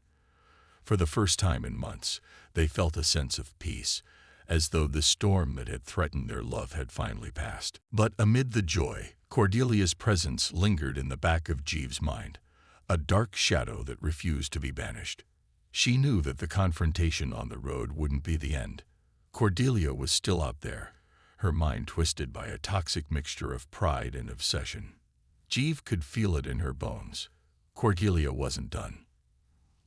For the first time in months, they felt a sense of peace, as though the storm that had threatened their love had finally passed. But amid the joy, Cordelia's presence lingered in the back of Jeeve's mind, a dark shadow that refused to be banished. She knew that the confrontation on the road wouldn't be the end. Cordelia was still out there, her mind twisted by a toxic mixture of pride and obsession. Jeeve could feel it in her bones. Cordelia wasn't done.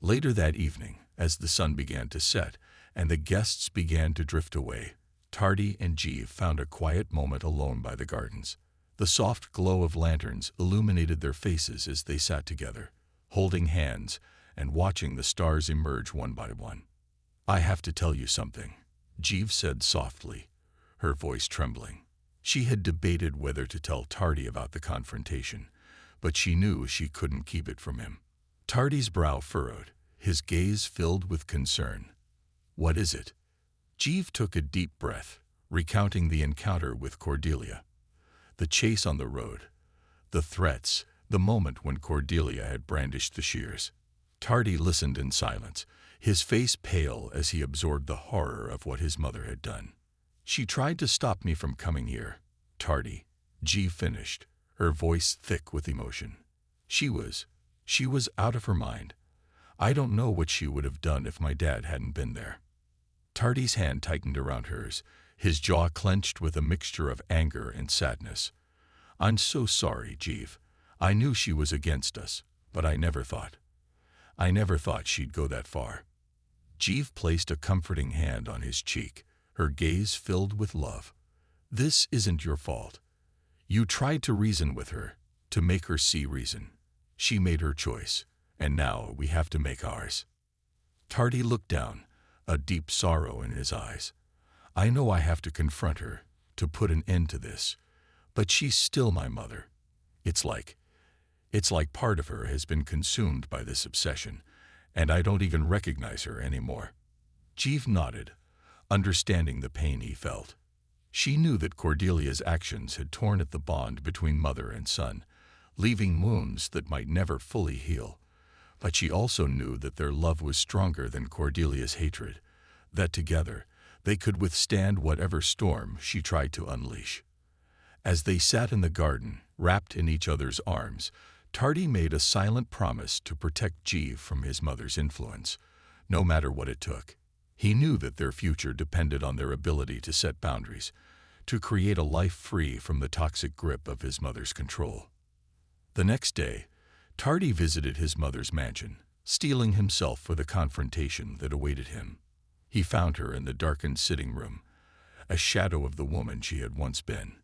Later that evening, as the sun began to set and the guests began to drift away, Tardy and Jeeve found a quiet moment alone by the gardens. The soft glow of lanterns illuminated their faces as they sat together, holding hands and watching the stars emerge one by one. "I have to tell you something," Jeeve said softly, her voice trembling. She had debated whether to tell Tardy about the confrontation, but she knew she couldn't keep it from him. Tardy's brow furrowed, his gaze filled with concern. "What is it?" Jeeve took a deep breath, recounting the encounter with Cordelia. The chase on the road, the threats, the moment when Cordelia had brandished the shears. Tardy listened in silence, his face pale as he absorbed the horror of what his mother had done. "She tried to stop me from coming here, Tardy," Jeeve finished, her voice thick with emotion. She was out of her mind. I don't know what she would have done if my dad hadn't been there." Tardy's hand tightened around hers, his jaw clenched with a mixture of anger and sadness. "I'm so sorry, Jeeve. I knew she was against us, but I never thought she'd go that far." Jeeve placed a comforting hand on his cheek, her gaze filled with love. "This isn't your fault. You tried to reason with her, to make her see reason. She made her choice, and now we have to make ours." Tardy looked down, a deep sorrow in his eyes. "I know I have to confront her, to put an end to this, but she's still my mother. It's like part of her has been consumed by this obsession, and I don't even recognize her anymore." Jeeve nodded, understanding the pain he felt. She knew that Cordelia's actions had torn at the bond between mother and son, leaving wounds that might never fully heal. But she also knew that their love was stronger than Cordelia's hatred, that together they could withstand whatever storm she tried to unleash. As they sat in the garden, wrapped in each other's arms, Tardy made a silent promise to protect Jeeve from his mother's influence, no matter what it took. He knew that their future depended on their ability to set boundaries, to create a life free from the toxic grip of his mother's control. The next day, Tardy visited his mother's mansion, steeling himself for the confrontation that awaited him. He found her in the darkened sitting room, a shadow of the woman she had once been.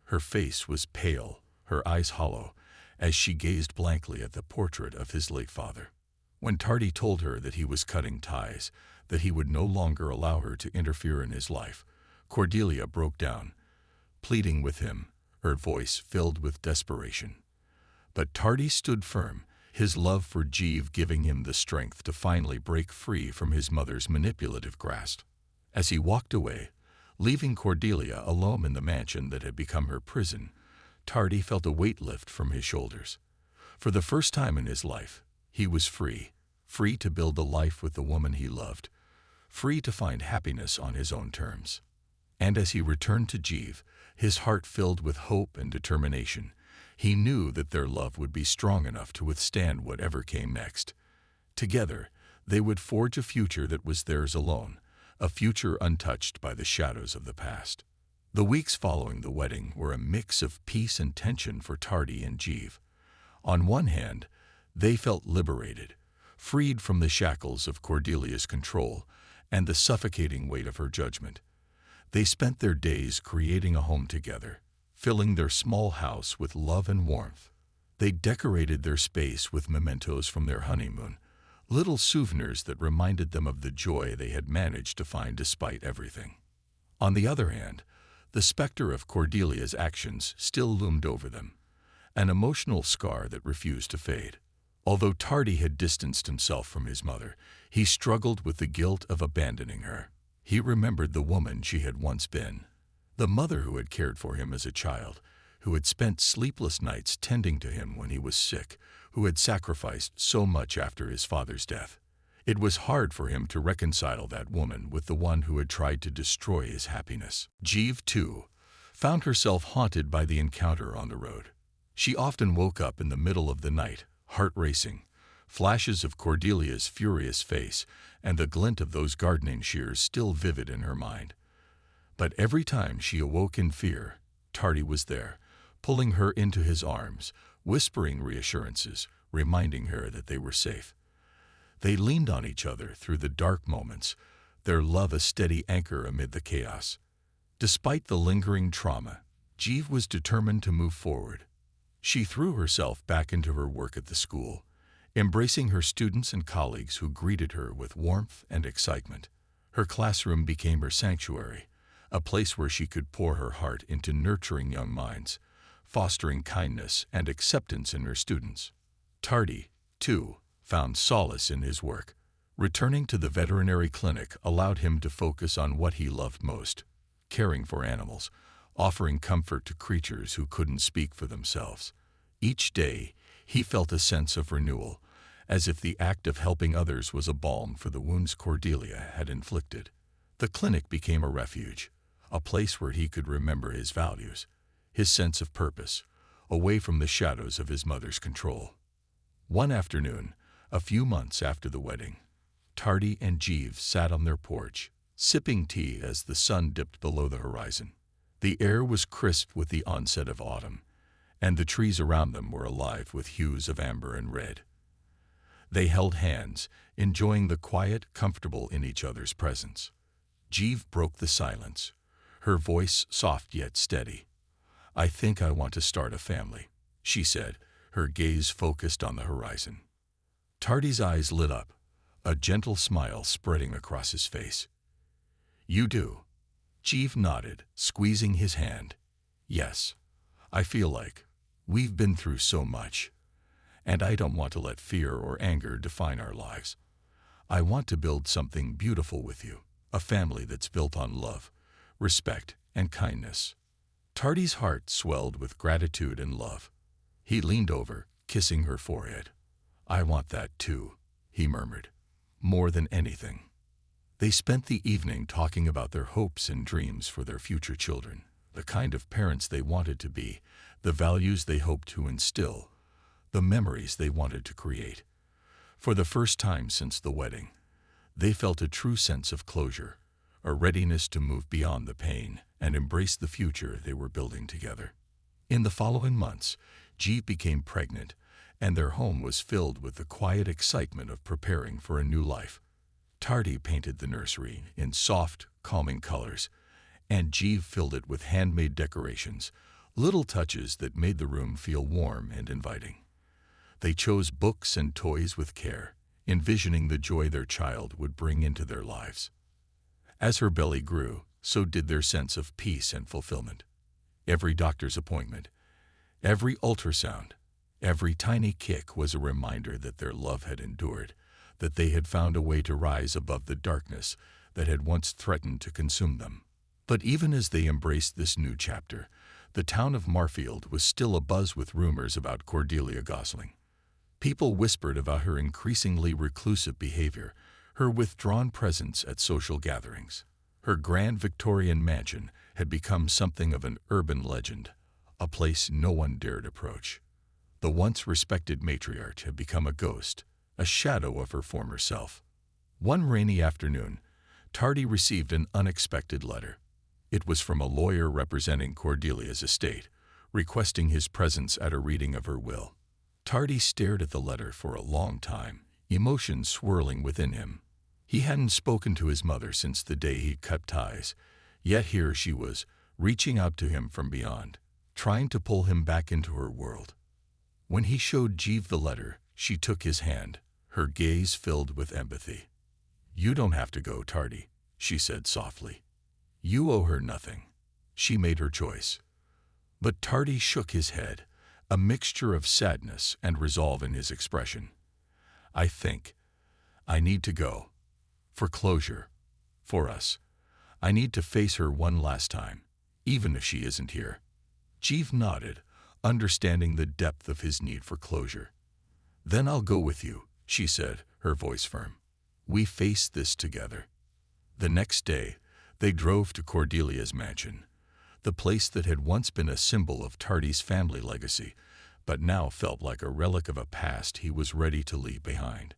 Her face was pale, her eyes hollow, as she gazed blankly at the portrait of his late father. When Tardy told her that he was cutting ties, that he would no longer allow her to interfere in his life, Cordelia broke down, pleading with him, her voice filled with desperation. But Tardy stood firm, his love for Jeeve giving him the strength to finally break free from his mother's manipulative grasp. As he walked away, leaving Cordelia alone in the mansion that had become her prison, Tardy felt a weight lift from his shoulders. For the first time in his life, he was free, free to build a life with the woman he loved, free to find happiness on his own terms. And as he returned to Jeeve, his heart filled with hope and determination, he knew that their love would be strong enough to withstand whatever came next. Together, they would forge a future that was theirs alone, a future untouched by the shadows of the past. The weeks following the wedding were a mix of peace and tension for Tardy and Jeeve. On one hand, they felt liberated, freed from the shackles of Cordelia's control and the suffocating weight of her judgment. They spent their days creating a home together, filling their small house with love and warmth. They decorated their space with mementos from their honeymoon, little souvenirs that reminded them of the joy they had managed to find despite everything. On the other hand, the specter of Cordelia's actions still loomed over them, an emotional scar that refused to fade. Although Tardy had distanced himself from his mother, he struggled with the guilt of abandoning her. He remembered the woman she had once been, the mother who had cared for him as a child, who had spent sleepless nights tending to him when he was sick, who had sacrificed so much after his father's death. It was hard for him to reconcile that woman with the one who had tried to destroy his happiness. Jeeve, too, found herself haunted by the encounter on the road. She often woke up in the middle of the night, heart racing, flashes of Cordelia's furious face and the glint of those gardening shears still vivid in her mind. But every time she awoke in fear, Tardy was there, pulling her into his arms, whispering reassurances, reminding her that they were safe. They leaned on each other through the dark moments, their love a steady anchor amid the chaos. Despite the lingering trauma, Jeeve was determined to move forward. She threw herself back into her work at the school, embracing her students and colleagues who greeted her with warmth and excitement. Her classroom became her sanctuary, a place where she could pour her heart into nurturing young minds, fostering kindness and acceptance in her students. Tardy, too, found solace in his work. Returning to the veterinary clinic allowed him to focus on what he loved most, caring for animals, offering comfort to creatures who couldn't speak for themselves. Each day, he felt a sense of renewal, as if the act of helping others was a balm for the wounds Cordelia had inflicted. The clinic became a refuge, a place where he could remember his values, his sense of purpose, away from the shadows of his mother's control. One afternoon, a few months after the wedding, Tardy and Jeeve sat on their porch, sipping tea as the sun dipped below the horizon. The air was crisp with the onset of autumn, and the trees around them were alive with hues of amber and red. They held hands, enjoying the quiet, comfortable in each other's presence. Jeeve broke the silence, her voice soft yet steady. "I think I want to start a family," she said, her gaze focused on the horizon. Tardy's eyes lit up, a gentle smile spreading across his face. "You do?" Jeeve nodded, squeezing his hand. "Yes, I feel like we've been through so much, and I don't want to let fear or anger define our lives. I want to build something beautiful with you, a family that's built on love, respect, and kindness." Tardy's heart swelled with gratitude and love. He leaned over, kissing her forehead. "I want that too," he murmured, "more than anything." They spent the evening talking about their hopes and dreams for their future children. the kind of parents they wanted to be, the values they hoped to instill, the memories they wanted to create. For the first time since the wedding, they felt a true sense of closure, a readiness to move beyond the pain and embrace the future they were building together. In the following months, Jeeve became pregnant, and their home was filled with the quiet excitement of preparing for a new life. Tardy painted the nursery in soft, calming colors, and Jeeve filled it with handmade decorations, little touches that made the room feel warm and inviting. They chose books and toys with care, envisioning the joy their child would bring into their lives. As her belly grew, so did their sense of peace and fulfillment. Every doctor's appointment, every ultrasound, every tiny kick was a reminder that their love had endured, that they had found a way to rise above the darkness that had once threatened to consume them. But even as they embraced this new chapter, the town of Marfield was still abuzz with rumors about Cordelia Gosling. People whispered about her increasingly reclusive behavior, her withdrawn presence at social gatherings. Her grand Victorian mansion had become something of an urban legend, a place no one dared approach. The once respected matriarch had become a ghost, a shadow of her former self. One rainy afternoon, Tardy received an unexpected letter. It was from a lawyer representing Cordelia's estate, requesting his presence at a reading of her will. Tardy stared at the letter for a long time, emotions swirling within him. He hadn't spoken to his mother since the day he'd cut ties, yet here she was, reaching out to him from beyond, trying to pull him back into her world. When he showed Jeeve the letter, she took his hand, her gaze filled with empathy. "You don't have to go, Tardy," she said softly. "You owe her nothing. She made her choice." But Tardy shook his head, a mixture of sadness and resolve in his expression. I need to go. For closure. For us. I need to face her one last time, even if she isn't here." Jeeve nodded, understanding the depth of his need for closure. "Then I'll go with you," she said, her voice firm. "We face this together." The next day, they drove to Cordelia's mansion, the place that had once been a symbol of Tardy's family legacy, but now felt like a relic of a past he was ready to leave behind.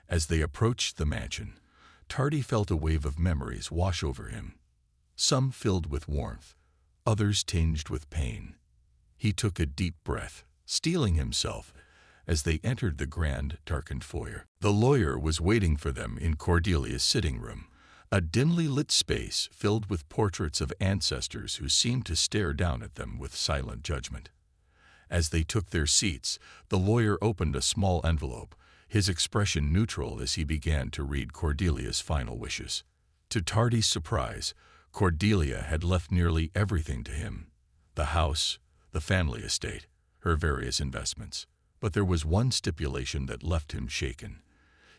As they approached the mansion, Tardy felt a wave of memories wash over him, some filled with warmth, others tinged with pain. He took a deep breath, steeling himself, as they entered the grand, darkened foyer. The lawyer was waiting for them in Cordelia's sitting room, a dimly lit space filled with portraits of ancestors who seemed to stare down at them with silent judgment. As they took their seats, the lawyer opened a small envelope, his expression neutral as he began to read Cordelia's final wishes. To Tardy's surprise, Cordelia had left nearly everything to him: the house, the family estate, her various investments. But there was one stipulation that left him shaken.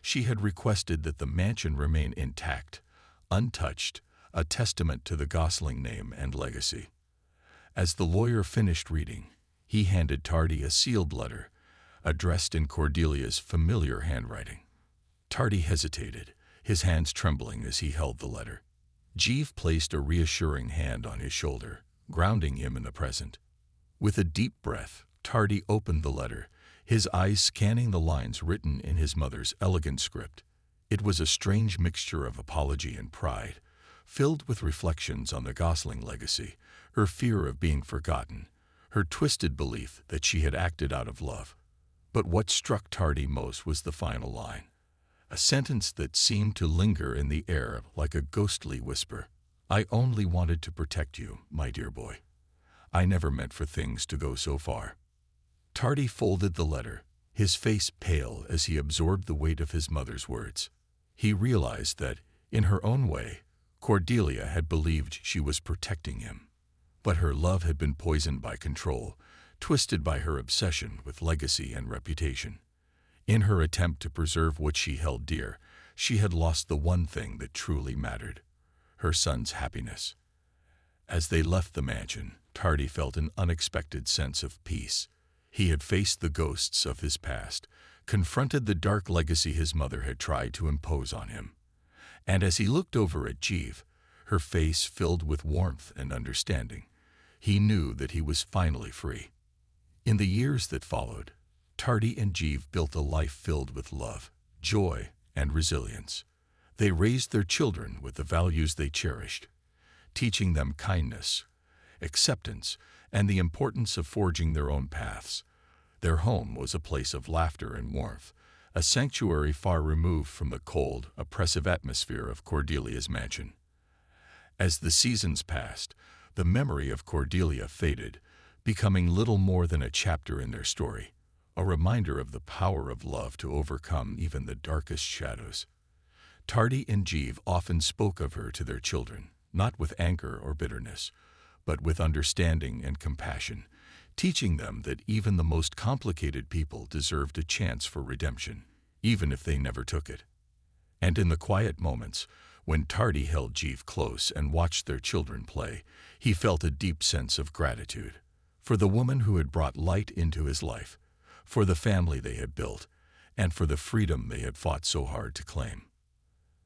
She had requested that the mansion remain intact, untouched, a testament to the Gosling name and legacy. As the lawyer finished reading, he handed Tardy a sealed letter, addressed in Cordelia's familiar handwriting. Tardy hesitated, his hands trembling as he held the letter. Jeeve placed a reassuring hand on his shoulder, grounding him in the present. With a deep breath, Tardy opened the letter, his eyes scanning the lines written in his mother's elegant script. It was a strange mixture of apology and pride, filled with reflections on the Gosling legacy, her fear of being forgotten, her twisted belief that she had acted out of love. But what struck Tardy most was the final line, a sentence that seemed to linger in the air like a ghostly whisper. "I only wanted to protect you, my dear boy. I never meant for things to go so far." Tardy folded the letter, his face pale as he absorbed the weight of his mother's words. He realized that, in her own way, Cordelia had believed she was protecting him. But her love had been poisoned by control, twisted by her obsession with legacy and reputation. In her attempt to preserve what she held dear, she had lost the one thing that truly mattered: her son's happiness. As they left the mansion, Tardy felt an unexpected sense of peace. He had faced the ghosts of his past, confronted the dark legacy his mother had tried to impose on him. And as he looked over at Jeeve, her face filled with warmth and understanding, He knew that he was finally free. In the years that followed, Tardy and Jeeve built a life filled with love, joy, and resilience. They raised their children with the values they cherished, teaching them kindness, acceptance, and the importance of forging their own paths. Their home was a place of laughter and warmth, a sanctuary far removed from the cold, oppressive atmosphere of Cordelia's mansion. As the seasons passed, the memory of Cordelia faded, becoming little more than a chapter in their story, a reminder of the power of love to overcome even the darkest shadows. Tardy and Jeeve often spoke of her to their children, not with anger or bitterness, but with understanding and compassion, teaching them that even the most complicated people deserved a chance for redemption, even if they never took it. And in the quiet moments, when Tardy held Jeeve close and watched their children play, he felt a deep sense of gratitude for the woman who had brought light into his life, for the family they had built, and for the freedom they had fought so hard to claim.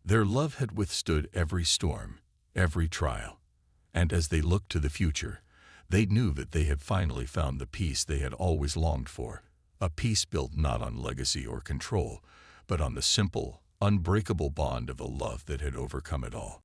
Their love had withstood every storm, every trial, and as they looked to the future, they knew that they had finally found the peace they had always longed for, a peace built not on legacy or control, but on the simple, unbreakable bond of a love that had overcome it all.